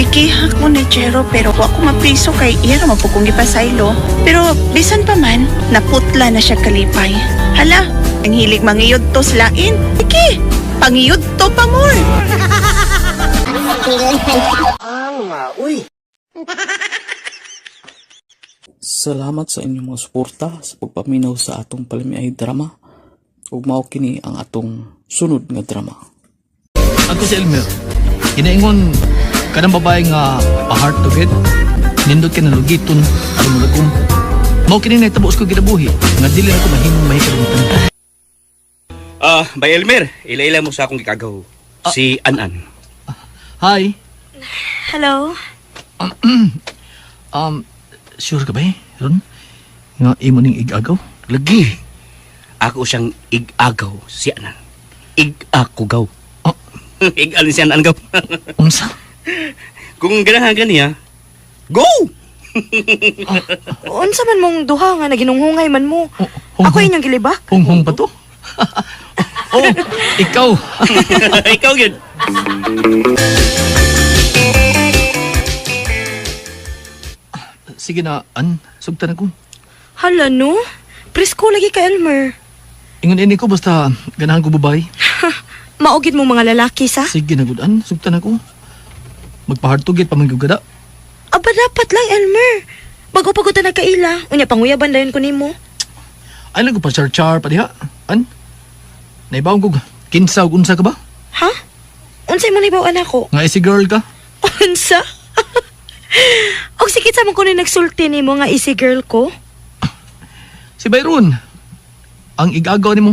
Gikihak mo ni Jero pero ako mapriso kay iya ra mapukong ipasaylo. Pero bisan pa man, naputla na siya kalipay. Hala, ang hilig mangiyod to sa lain. Iki, pangiyod to pa more. Uy. Salamat sa inyong mga suporta sa pagpaminaw sa atong palimiay drama. Ug mao kini ang atong sunod nga drama. Ako si Elmer. Ginaingon kanang babae nga pa-heart to get. Nindot ka na lugiton aron mulagom. Mao kini nahitabo ko ginabuhi nga dili na ko mahimong mahikalimutan. Bay Elmer, ilaila mo sa akong gikagaw. Si Anan. Hi. Hello? Sure ka ba Ron? Nga imo ning igagaw? Lagi. Ako siyang igagaw si Anan. Igakugaw. Oh. Igalin si Anan gaw. Unsa? Kung ganahan ka niya, go! Unsa man mong duha nga naginunghungay man mo. Ako inyong gilibak. Hunghong pa to? Oh, ikaw. Ikaw yun. Sige na, sugtan ako. Hala no? Presko lagi ka, Elmer. Ingon ini ko basta ganahan ko babae. Maugid mo mga lalaki sa? Sige na gudan, sugtan ako. Magpa-hardtugit pa manggugada. Aba dapat lang, Elmer. Bago pagod na nagkaila, unya panguyaban dayon ko nimo. Ay lang ko pa char-char pa diha. Naibawang ko, kinsa ug unsa ka ba? Ha? Unsay mo nibawaan ako? Nga easy girl ka? Unsa? Og sikit sa mo ko nagsulti nimo nga easy girl ko? Si Byron. Ang igagaw ni mo.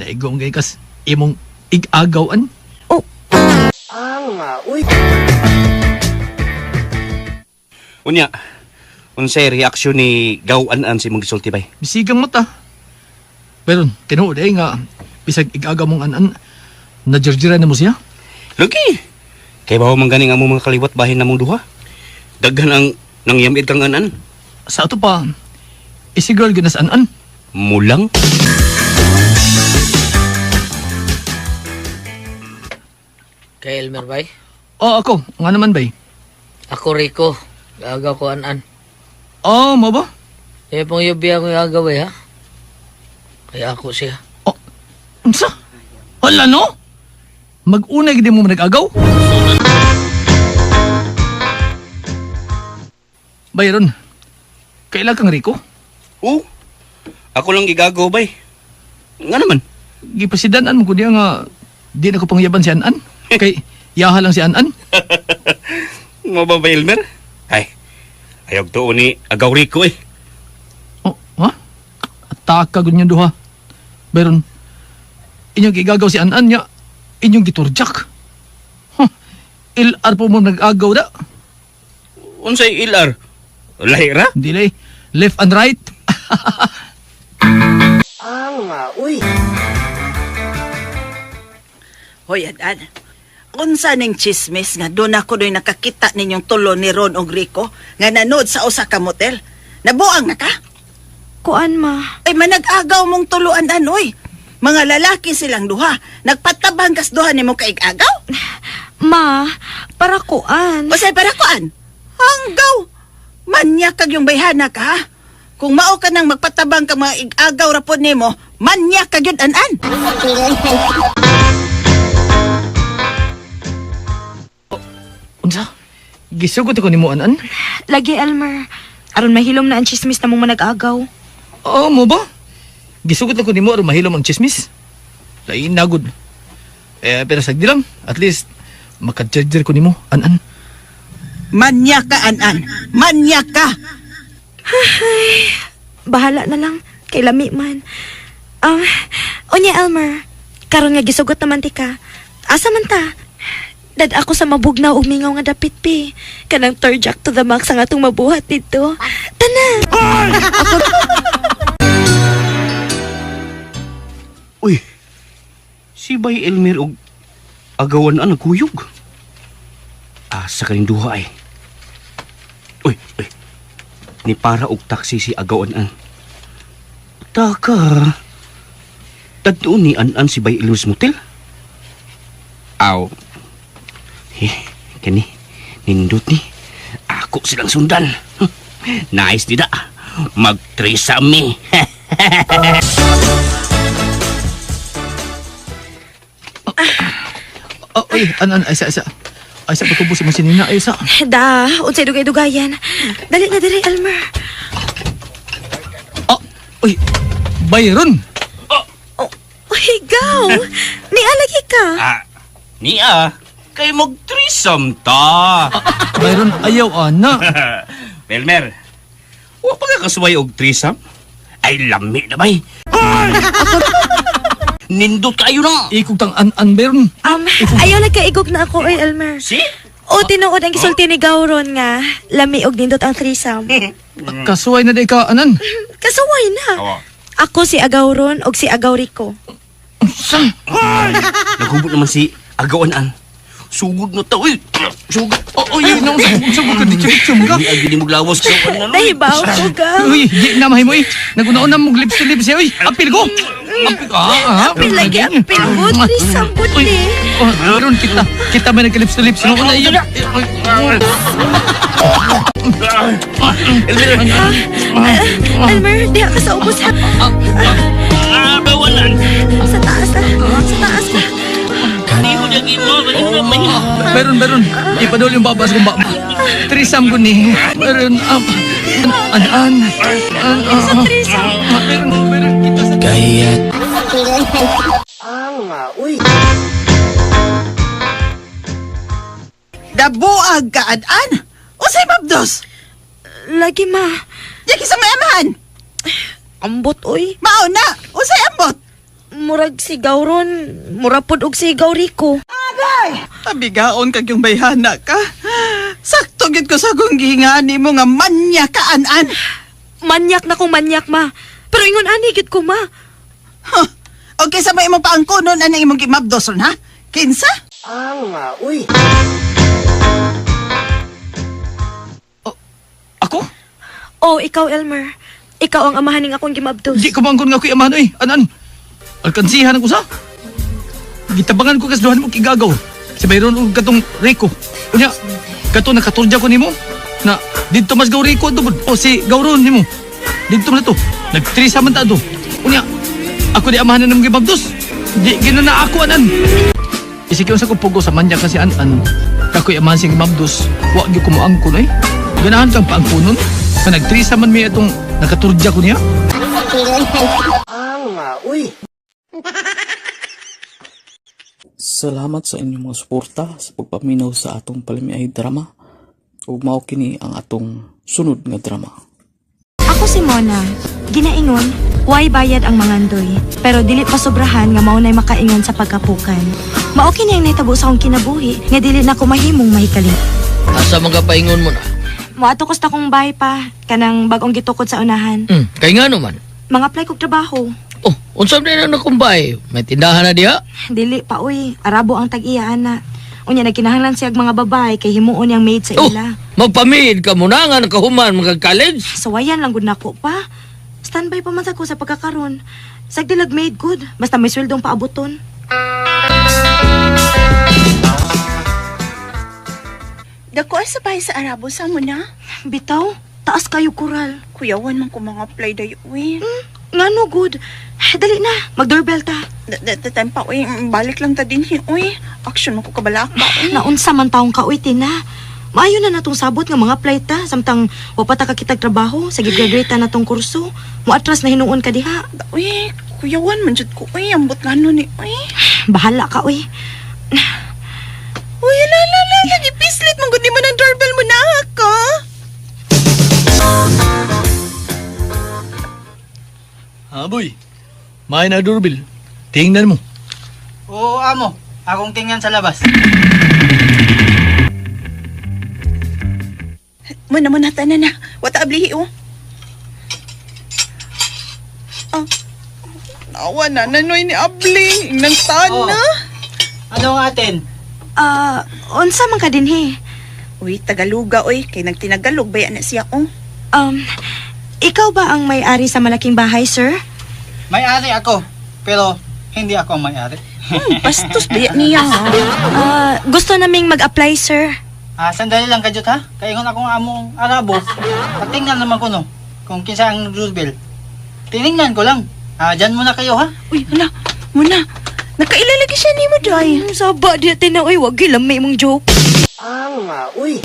Naigong gay kas imong igagawan. Unya, unsay reaksyon ni gaw-an-an si mong gisulti bay? Bisigang mata. Byron, tinuod eh nga bisag igagaw mong anan najerjera na mo siya. Lagi. Kay bawo man ganing among mga kaliwat bahin namong duha. Daghan ang nangyamid kang anan. Sa ato pa, easy girl ginas anan. Mulang. Kay Elmer bay? Oo, ako. Nga naman bay? Ako Rico. Gagaw ko anan. Oo, mo ba? Eh, pang yubi ako gagaw ha? Kaya ako siya. Unsa? Wala no? Mag-unay gid mo nag-agaw? Byron, kailan kang Rico? Oo. Ako lang gigagaw bay. Nga naman. Gipasidanan mo ko diya nga di na ko pangyaban si Anan. Kay yaha lang si Anan. Mo ba Elmer? Ay. Ayog to ni agaw Rico eh. Oh, ha? Ataka gud niyo duha. Byron, inyong gigagaw si Anan niya, inyong giturjak. Huh, ilar po mo nag-agaw da. Unsay ilar? Lahira? Dili, left and right. Hoy, Adan. Unsa ning chismis nga doon ako do'y nakakita ninyong tulo ni Ron og Rico nga nanood sa usa ka motel. Nabuang na ka? Kuan ma. Ay manag-agaw mong tuluan anoy. Mga lalaki silang duha. Nagpatabang kas duha nimo kay agaw? Ma, para kuan. Usay para kuan? Hanggaw. Manyak kag yung bayhana ka ha? Kung mao ka nang magpatabang ka mga igagaw rapod nimo, manyak kag yun anan. Unsa? Gisugot ako nimo Anan? Lagi Elmer. Aron mahilom na ang chismis na mong manag-agaw. Oo mo ba? Gisugot ako nimo aron mahilom ang chismis. Lain na gud. Pero sagdi lang, at least maka-charger ko nimo Anan. Manyak ka anan. Manyak ka. Ay, bahala na lang. Kay lami man. Unya Elmer, karon nga gisugot naman ti ka. Asa man ta? Dad ako sa mabugnaw ug mingaw nga dapit pi. Kanang turjak to the max ang atong mabuhat dito. Tana. Uy. Si Bay Elmer og agawan ang nagkuyog. Asa kaning duha ay. Uy. Ni para og taksi si agawan ang. Taka. Tadto ni an si Bay Elmer's motel. Aw. Kani, nindot ni. Ako silang sundan. Nice nida. Mag-trisami. Oy, Anan, ay sa pagkubos mo sinina, ay sa. Da, unsay dugay-dugayan. Dali na diri Elmer. Uy, Byron. Uy, gaw. Nialagi ka. Niya, kay mag-trisam ta. Byron, ayaw, ana. Elmer, huwag pa ka kasuway og trisam? Ay, lami na bay. Nindot kayo na. Ikog tang Anan, Byron. Ayaw nagkaigog na ako, Elmer. Si? O, tinuod ang gisulti ni Gauron nga, lami og nindot ang threesome. Kasuway na di ka, Anan. Kasuway na. Ako si Agauron og si Agaw Rico. Nagubot naman si agawan-an. Sugod na tao eh. Sugod. Yun ang sugod ka di chum ka. Hindi agad mo lawas sa kanan. Nahibaw ko ka. Uy, di na mahi mo eh. Naguna-una mong lips to lips eh. Uy, apil ko. Apil ka. Apil lagi, apil ko. Threesome ko di. Meron kita may nagka-lips to lips. Naguna yun. Elmer, diha ka sa ubos ha. Bawalan. Sa taas na. Sa taas na. Meron. Ipadol yung babas kong baba. Trisam ko ni. Meron. Anan. Meron kita sa... Kaya... Uy. Dabuag ka, an? Usay mabdos? Lagi, ma. Yaki sa may amahan. Ambot, oy. Mao na, usay ambot. Murag sigaw ron. Murapod og sigaw, Rico. Pabigaon kag yung bayhana ka. Sakto gyud ko sa kung gihingani mo nga manya ka, an. Manyak na kong manyak, ma. Pero ingon ani gid ko, ma. Huh. Okay, sa may imong paangkunon, ano imong gimabdos ron, ha? Kinsa? Uy. Ako? Oh, ikaw, Elmer. Ikaw ang amahan ning akong gimabdos. Di ko mangkon nga ako'y amahan oy. Anan? Alkansihan ako sa? Gitabangan ko kasduhan mo kigagaw. Si Bayron og katong Rico. Unya, kato nakaturja ko nimo na didto mas gaw Rico to o si Gawron nimo. Didto man to. Nagtrisa man ta do. Unya, ako di amahan na ng gibabdos. Di ginana ako anan. Isikyon sa kupugo sa manya kasi an-an. Kakoy amahan sing gibabdos. Wa gyud ko moangkon ay. Ganahan kang paangkunon. Na nagtrisa man mi atong nakaturja ko niya. Uy. Salamat sa inyong mga suporta sa pagpaminaw sa atong palimiay drama. Ug mao kini ang atong sunod nga drama. Ako si Mona. Ginaingon, way bayad ang mangandoy. Pero dili pa sobrahan nga maunay makaingon sa pagkapukan. Mao kini ang nahitabo sa akong kinabuhi nga dili na ko mahimong mahikali. Asa mga paingon mo na? Moadto ko sa akong bahay pa kanang bag-ong gitukod sa unahan. Kay nga naman. Mga apply kog trabaho. Oh, unsab na nakumbay? May tindahan na diha? Dili pa uy, Arabo ang tag-iya ana. Unya nagkinahanglan siyag mga babae kay himuon yang maid sa ila. Magpamid ka muna nga nakahuman mga college. Sawayan lang gud nako pa. Standby pa man sa ko sa pagkakaron. Sagdilag maid good, basta may sweldong paabuton. Dako sa bahay sa Arabo sa mo na? Bitaw, taas kayo kural. Kuyawan man ko mga apply dayo, uy. Ngano good? Dali na, mag-doorbell ta. Time pa, uy. Balik lang ta din, uy. Action mo ko kabalak ba, uy. Naunsa man taong ka, uy, Tina. Maayo na natong sabot nga mga apply ta. Samtang wapata ka kitag trabaho, sa graduate ta natong kurso. Muatras na hinuon ka diha. Uy, kuyawan man jud ko, uy. Ambot nga nun, uy. Bahala ka, uy. Uy, lagi pislit. Manggod ni man ang doorbell mo na ako. Boy. May na doorbell. Tingnan mo. Oo, amo. Akong tingnan sa labas. Muna, tanan na. Wata ablihi, oh. Nawa na, nanoy ni abling. Nang tana. Ano ang atin? Unsa man ka dinhi? Uy, Tagaluga, uy. Kay nagtinagalog, baya na siya, oh. Ikaw ba ang may-ari sa malaking bahay, sir? May-ari ako, pero hindi ako ang may-ari. Bastos baya niya, ha? Gusto naming mag-apply, sir. Sandali lang kadyot, ha? Kaingon akong among Arabo. Patingnan naman ko, no? Kung kinsa ang doorbell. Tiningnan ko lang. Dyan muna kayo, ha? Uy, hala. Muna. Nakailalagi siya ni mo, Day. Saba, di atin na, uy. Wag gilamay mong joke. Uy.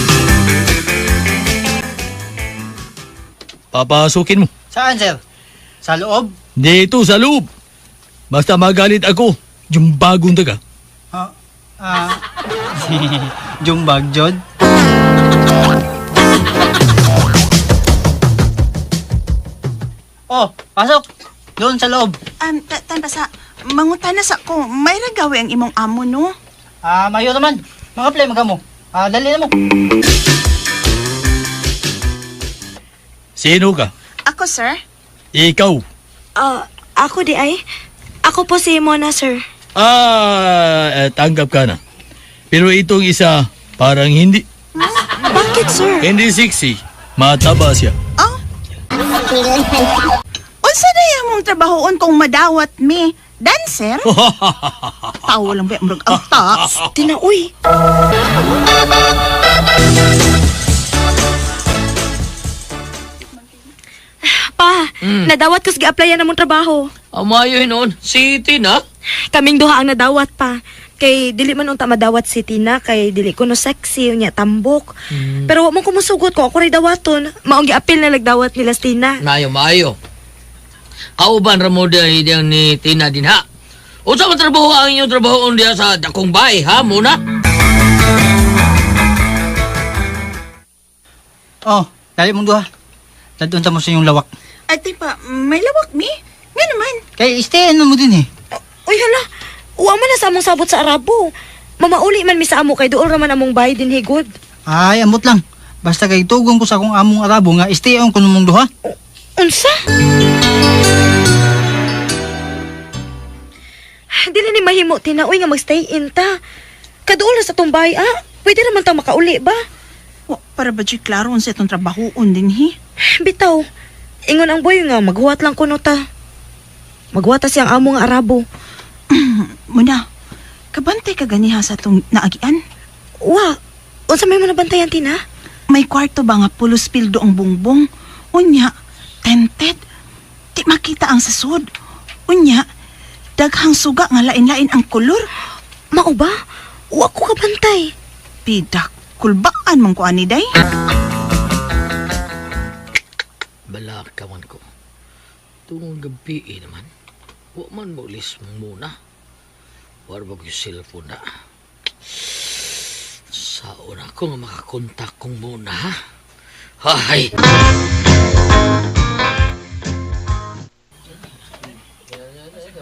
Papasukin mo. Saan, sir? Sa loob? Dito sa loob. Basta magalit ako, yung bagong daga. Jumbag, Jod? Oh, pasok. Doon sa loob. Tan basa. Mangutana sa ko. May ragawi ang imong amo, no? Mayo naman. Mga play, magamo. Dali na mo. Sino ka? Ako, sir. Ikaw. Ako di ay. Ako po si Mona, sir. Tanggap ka na. Pero itong isa, parang hindi. Bakit, sir? Hindi sexy. Mataba siya. Unsa na yung mong trabahoon kung madawat mi? Dancer? Tawa lang ba ang agta? Tina, uy. Pa, nadawat ko sa gi-applyan namong trabaho. Amayo hinon, si Tina? Kaming duha ang nadawat pa. Kay dili man unta madawat si Tina kay dili ko no sexy unya tambok. Pero wa man ko musugot ko ako ray dawaton. Maong gi-apil na nagdawat nila si Tina. Maayo. Kauban ra mo diyang ni Tina din ha. Unsa man trabaho ang inyong trabaho diya sa dakong bahay ha muna? Oh, dali mong duha. Dadun ta mo sa yung lawak. Ate pa, may lawak mi? Nga naman. Kay stayan mo din eh. Uy, hala. Uwa man na sa among sabot sa Arabo. Mamauli man mi sa amo kay dool raman among bahay din higod. Ay, amot lang. Basta kay tugon ko sa akong among Arabo nga stayan ko mong duha. Unsa? Dili ni mahimo tinaoy nga magstay in ta. Kaduol na sa tong bahay, ah. Pwede raman ta makauli ba? Para ba di klaro sa itong trabahoon din hi? Bitaw. Ingon ang boy nga maghuwat lang kuno ta. Maghuwat ta siyang amo nga Arabo. Muna, kabantay ka ganiha sa itong naagian? Wa. Unsa may mo nabantayan tina? May kwarto ba nga pulos pildo ang bungbong? Unya, tented. Di makita ang sasod. Unya, daghang suga nga lain-lain ang kulor. Mao ba? Wa ko kabantay. Pidak, kulbaan mong kuani day. Balakawan ko. Tungong gabi naman. Wa man mo ulis muna. Warbag yung cellphone na. Saon ako nga makakontak kong muna, ha? Hay!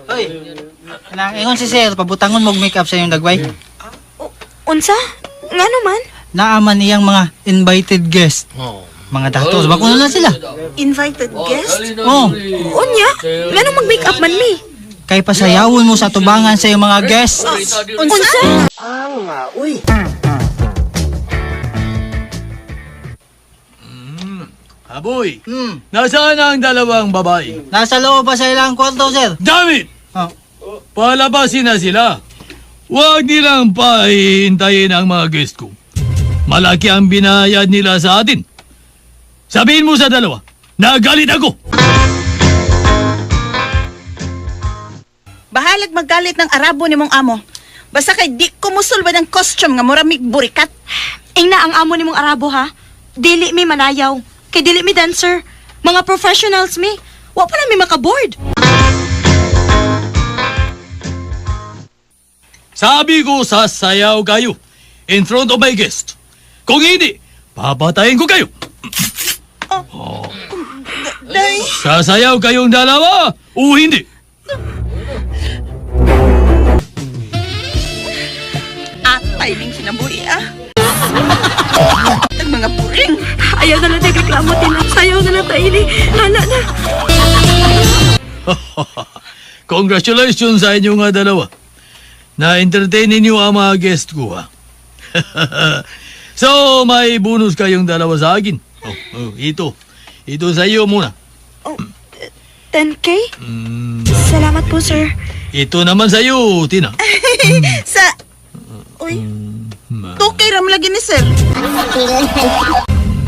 Hoy, kanang ingon si Sir, pabutangon mog make up sa iyong dagway. Unsa? Nga naman? Naaman iyang mga invited guest. Mga datos, ba kuno na sila? Invited guest? Oh. Unya? Nga nang mag-make up man mi? Kay pasayawon mo sa tubangan sa iyong mga guests. Unsa? Uy. Aboy, nasaan ang dalawang babae? Nasa loob pa sa ilang kwarto, sir. Damit! Oh. Palabasin na sila. Huwag nilang pahihintayin ang mga guest ko. Malaki ang binayad nila sa atin. Sabihin mo sa dalawa, nagalit ako. Bahalag magalit ng Arabo ni mong amo. Basta kay di ko musulba ng costume nga muramig burikat. Ingna ang amo ni mong Arabo, ha? Dili mi manayaw. Kay dili mi dancer. Mga professionals mi. Wa pa na mi makaboard. Sabi ko sasayaw kayo in front of my guest. Kung hindi, papatayin ko kayo. Day. Sasayaw kayong dalawa o hindi? Atay ning sinabuhi ah. Ang mga puring. Ayaw na lang nagreklamo tina. Sayaw na lang taili. Hala na. Congratulations sa inyo nga dalawa. Na-entertain ninyo ang mga guest ko, ha? So, may bonus kayong dalawa sa akin. Ito. Ito sa iyo muna. 10K? Salamat po, sir. Ito naman sa iyo, Tina. Sa... Uy, tukay ram lagi ni sir.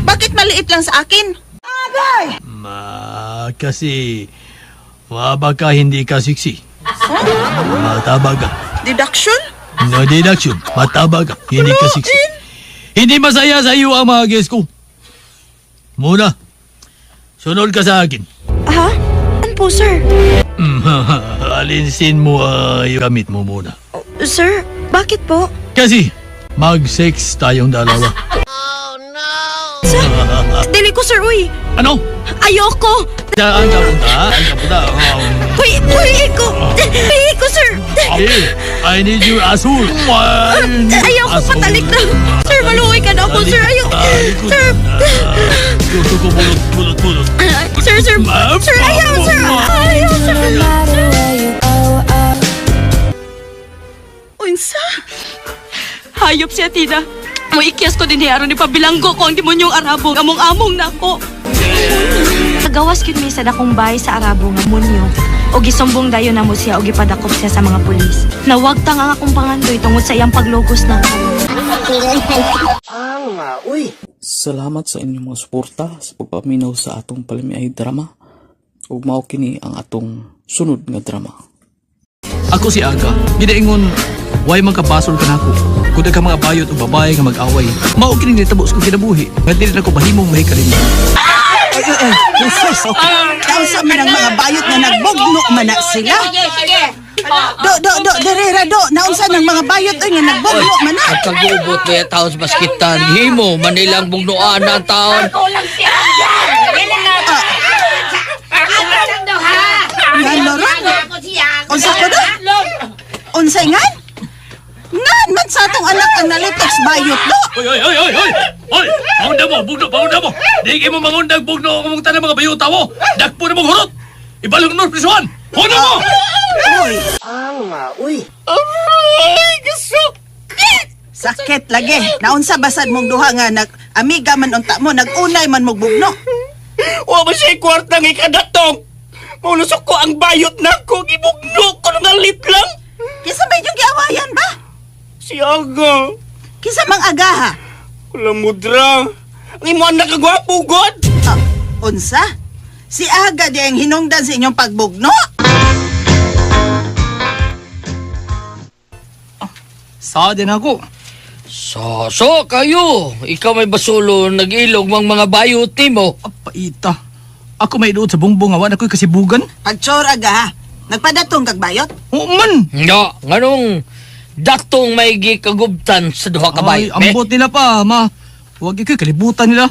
Bakit maliit lang sa akin? Kasi mababa ka, hindi ka siksi. Mataba ka. Deduction? No deduction. Mataba ka, hindi ka siksi. Hindi masaya sa iyo ang mga guest ko. Muna, sunod ka sa akin. Ha? Ano po, sir? Alinsin mo yung gamit mo muna. Sir, bakit po? Kasi mag-sex tayong dalawa. Sir, dili ko, sir, uy. Ano? Ayoko. Saan ka punta? Saan ka punta? Uy ko. Uy ko, sir. I need your asshole. Ayoko, patalik na. Sir, maluwi ka na ako, sir. Ayoko. Sir. Gusto ko bulot. Sir. Sir, ayaw, sir. Ayaw, sir. Unsa? Hayop siya, Tina. Mo ikyas ko din hiyaro ni pabilanggo ko ang demonyong Arabo nga among nako. Gawas kyud mi sa dakong bahay sa Arabo nga munyo. O gisumbong dayon na mo siya o gipadakop siya sa mga pulis. Nawag ta nga akong pangandoy tungod sa iyang paglogos na. Uy. Salamat sa inyong mga suporta sa pagpaminaw sa atong palimiay drama. Ug mao kini ang atong sunod nga drama. Ako si Aga. Gidaingon, way man kapasol ka nako. Kuda ka mga bayot o babae nga mag-away. Mao kini nitabos ko kinabuhi. Nga dili na ko bahimong mahikalimot. Jesus, kausa man ang mga bayot na nagbugno man na sila. Derera, naunsa ng mga bayot ay nga nagbugno man na. Ang kagubot ba yung taon sa baskitan? Himo, manilang bugnoan na ang taon. Ako lang siya! Ako lang daw ha! Nga, Loron? Ako siya! Unsa ko na? Unsay ngan? Ngan man sa atong anak ang nalitok sa bayot do. Hoy! Paunda mo! Di kayo mo mangundag bugno kung tanang mga bayuta mo! Dakpo na mong hurot! Ibalong nung prisuan! Huwag mo! Uy! Aray! Kasukit! Sakit lagi. Naunsa basad mong duha nga amiga man unta mo nagunay man mog bugno. Wa ba siya kwarta ng ikadatong? Maunusok ko ang bayot na ko, gibugno ko ng alit lang. Kisa may yung giawayan ba? Si Aga. Kisa mang agaha? Wala mudra. Ang imo anak kagwapo, God. Unsa? Si Aga di ang hinungdan sa inyong pagbugno. Sa din ako. So kayo. Ikaw may basulo, nag-ilog mang mga bayot mo. Paita. Ako may doon sa bungbong awan ako'y kasibugan. Pagchor agaha, nagpadatong kag bayot? Oo man. No, nganong datong may gikagubtan sa duha ka Ay, bayot. ambot nila pa, ma. Huwag ikaw, kalibutan nila.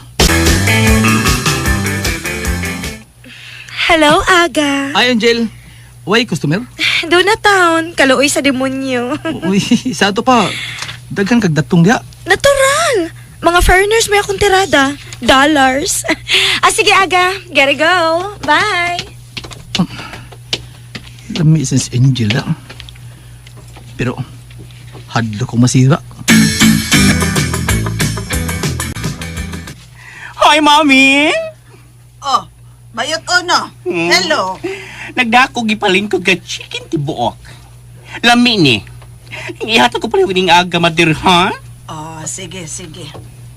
Hello, Aga. Ay, Angel. Uy, customer. Doon na town, kaluoy sa demonyo. Uy, sa ato pa. Daghan kag datong diha. Natural! Mga foreigners may akong tirada. Dollars. Sige, Aga. Gotta go. Bye. Lami sa si Angel lang. Pero, hadlo ko masira. Hi, Mami. Oh, bayot uno. Hello. Nagdako gipalingkod ka chicken tibuok. Lami ni. Ihatag ko pa rin Aga madirhan. Oh, sige.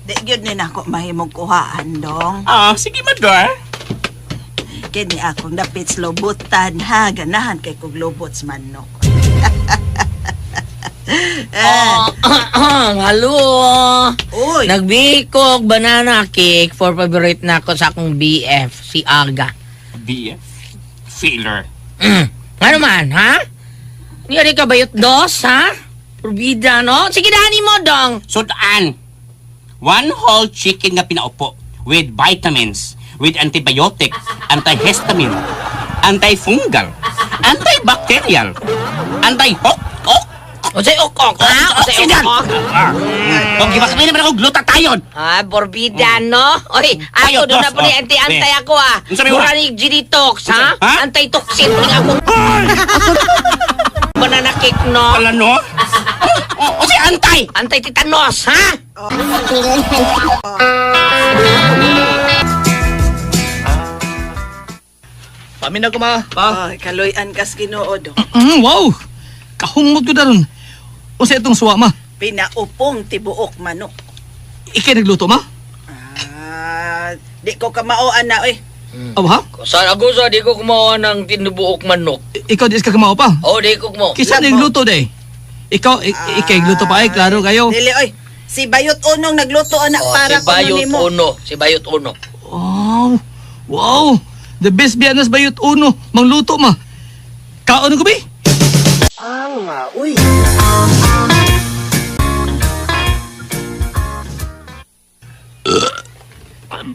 Di gyud ni nako mahimog kuhaan dong. Sige, Madar. Kini akong dapit slobutan ha, ganahan kay kog lobots manok. Halo. Uy. Nagbikog banana cake for favorite na ako sa akong BF, si Aga. BF? Feeler. Ano man, ha? Hindi ka bayot dos, ha? Probida, no? Sige, dani mo, dong. Sudan. One whole chicken nga pinaupo with vitamins, with antibiotics, antihistamine, antifungal, antibacterial, anti-hok-ok. O say ok-ok, ha? O say ok-ok. Kung gimakamay naman ako, glutathione. Porbida, no? Oy, ako doon na po ni anti-antay ako, ha? Muranig G-detox, ha? Anti-toxin po nga ako. Banana cake, no? Wala, no? O si antay? Anti-tetanos, ha? Pamin ako, ma. Pa. Oh, kaloyan kas Ginoo do. Wow! Kahumot ko na ron. O sa itong suwa, ma? Pinaupong tibuok manok. Ikay nagluto, ma? Di ko kamaoan na, oy. Aw, ha? Saan ako sa di ko kumawa ng tinubuok manok? Ikaw di ka kamao pa? Oo, di ko kumawa. Kisa nagluto, day? Ikaw, ikay nagluto pa, klaro kayo. Dili, oy. Si Bayot Unong nagluto anak para ko nimo. Si Bayot Uno. Oh, wow! The best biyanas Bayot Uno. Mangluto, ma. Kaon ko, bi? Uy!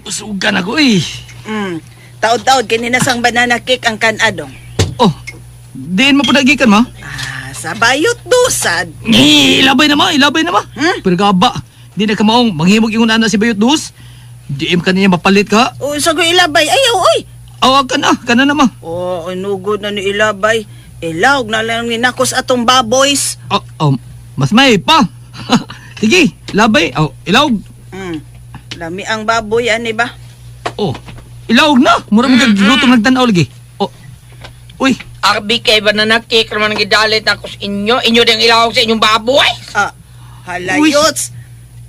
Busugan ako, eh. Taod-taod, kininasang banana cake ang kanadong. Oh, diin mo po nagikan, ma? Sa Bayot Dusad. Ilabay na, ma. Pero gaba, di na kamaong manghimog yung anak si Bayot Dus. Di ka niya mapalit ka. O, sago ilabay. Ayaw, oy. Awag ka na, ma. Oh, inugod na ni ilabay. Ilawag na lang ni nakos atong baboys. Mas may pa. Sige, labay. Ilawag. Lami ang baboy, ani ba? Oh, ilawag na. Mura mo kagluto nagtanaw lagi. Oh, uy. Arbi kay banana cake naman ang gidalit na ako sa inyo. Inyo din ilawag sa inyong baboy. Halayots.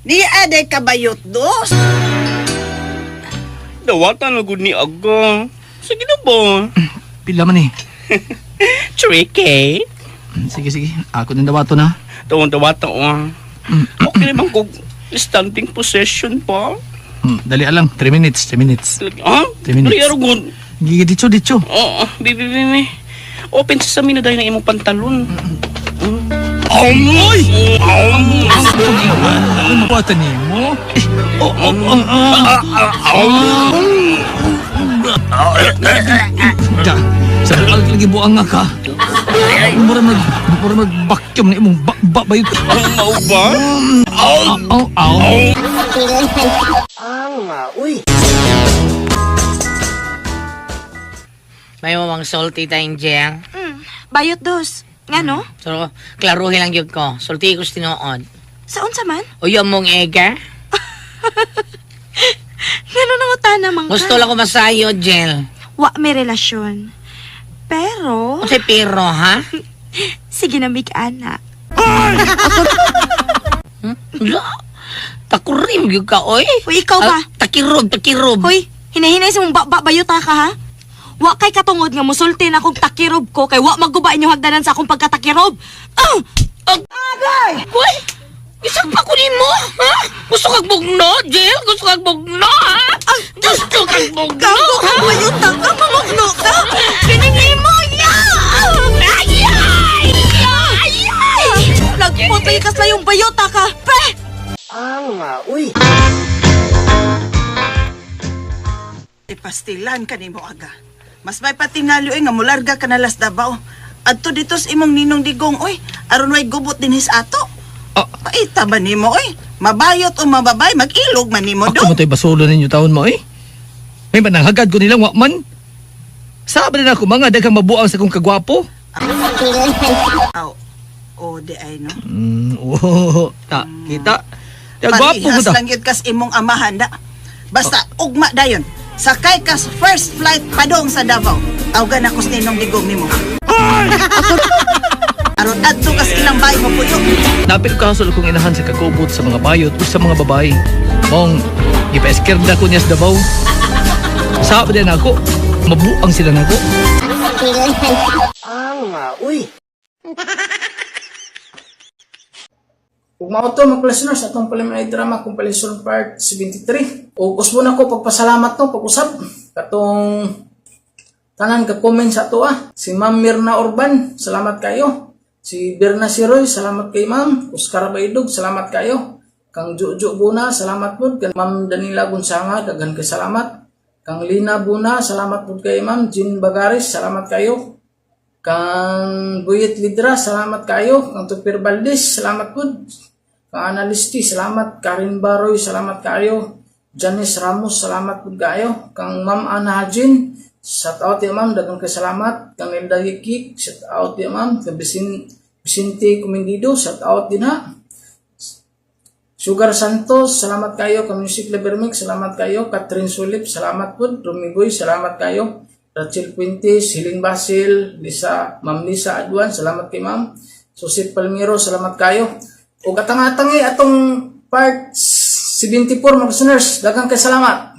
Di aday ka Bayot Dos. Dawatan na gud ni Aga. Sige na ba? Pila man eh. Tricky. Sige. Ako nang dawato na. Dawata o. Okay naman kung standing possession pa. Dali alang. 3 minutes. 3 minutes. 3 minutes. Dali aragon. Gigi, ditso. Oo, bibi. Open sa na dahil ng imong pantalon. Oy! Ano mapatan niyo mo? Sa lagi buang nga ka. Mura mag-vacuum na imong bayot. Mau ba? Uy. May mamang salty tayong jeng. Bayot dos. Nga no? So, klaruhin lang yun ko. Salty ko tinood. Saon sa man? Uyo mong ega. Ngano nang utana man ka? Gusto lang ko masayo, Jel. Wa may relasyon. Pero... Kasi pero, ha? Sige na, mig-ana. Takurim yung ka, oy. Uy, ikaw ba? Takirob. Uy, hinahinay sa mong bayota ka, ha? Wa kay katungod nga musulti na akong takirob ko kay wa magguba inyo hagdanan sa akong pagkatakirob. Agay! Uy! Isang pa kunin mo, ha? Gusto kag bugno, Jill? Gusto kag bugno, ha? Gusto kag bugno, ha? Bayota ka, mamugno ka! Piningi mo, ya! Nagputay kas na yung bayota ka, pe! Uy. Ipastilan ka ni mo aga. Mas may patinalo nga mularga ka na las Davao. Adto dito sa imong ninong digong, oy. Aron way gubot din his ato. Paita ba nimo, oy? Mabayot o mababay, mag-ilog man nimo do. Ako matay basulo ninyo taon mo, eh. May mananghagad ko nilang wakman. Sabi na ako mga daghang mabuang sa kong kagwapo. Di ay no. Kita. Kagwapo ko Palihas ta. lang yun kas imong amahan da. Basta ugma dayon. Sakay kas first flight padong sa Davao. Tawgan ako sa ninong digong nimo. Aron adto kas ilang bahay mo puyo. Napil kasol kong inahan sa kakubot sa mga bayot o sa mga babae. Mong, ipa-eskerda ko niya sa Davao. Sabi din ako, mabuang sila na ako. Uy. Ug mao to mga listeners atong preliminary drama compilation part 73. Ug usbo na ko pagpasalamat no pag-usab katong tanan ka comment sa ato Si Ma'am Mirna Orban, salamat kayo. Si Berna Siroy, salamat kay Ma'am. Oscar Baidog, salamat kayo. Kang Jojo Buna, salamat pud. Kang Ma'am Danila Gonzaga, daghan kay salamat. Kang Lina Buna, salamat pud kay Ma'am. Jean Bagaris, salamat kayo. Kang Buyet Lidra, salamat kayo. Kang Tupir Valdez, salamat pud. Kang Analisti, salamat. Karin Baroy, salamat kayo. Janice Ramos, salamat pud kayo. Kang Ma'am Ana Hajin, shout out ya Ma'am, daghang kay salamat. Kang Elda Yikik, shout out ya Ma'am. Kang Vicente Comendido, shout out din ha. Sugar Santos, salamat kayo. Kang Music Levermix, salamat kayo. Catherine Sulip, salamat pud. Romy Boy, salamat kayo. Rachel Puentes, Hiling Basil, Ma'am Lisa Adwan, salamat kay Ma'am. Susit Palmiro, salamat kayo. O katang-atang atong part 74 mga listeners, daghang kay salamat.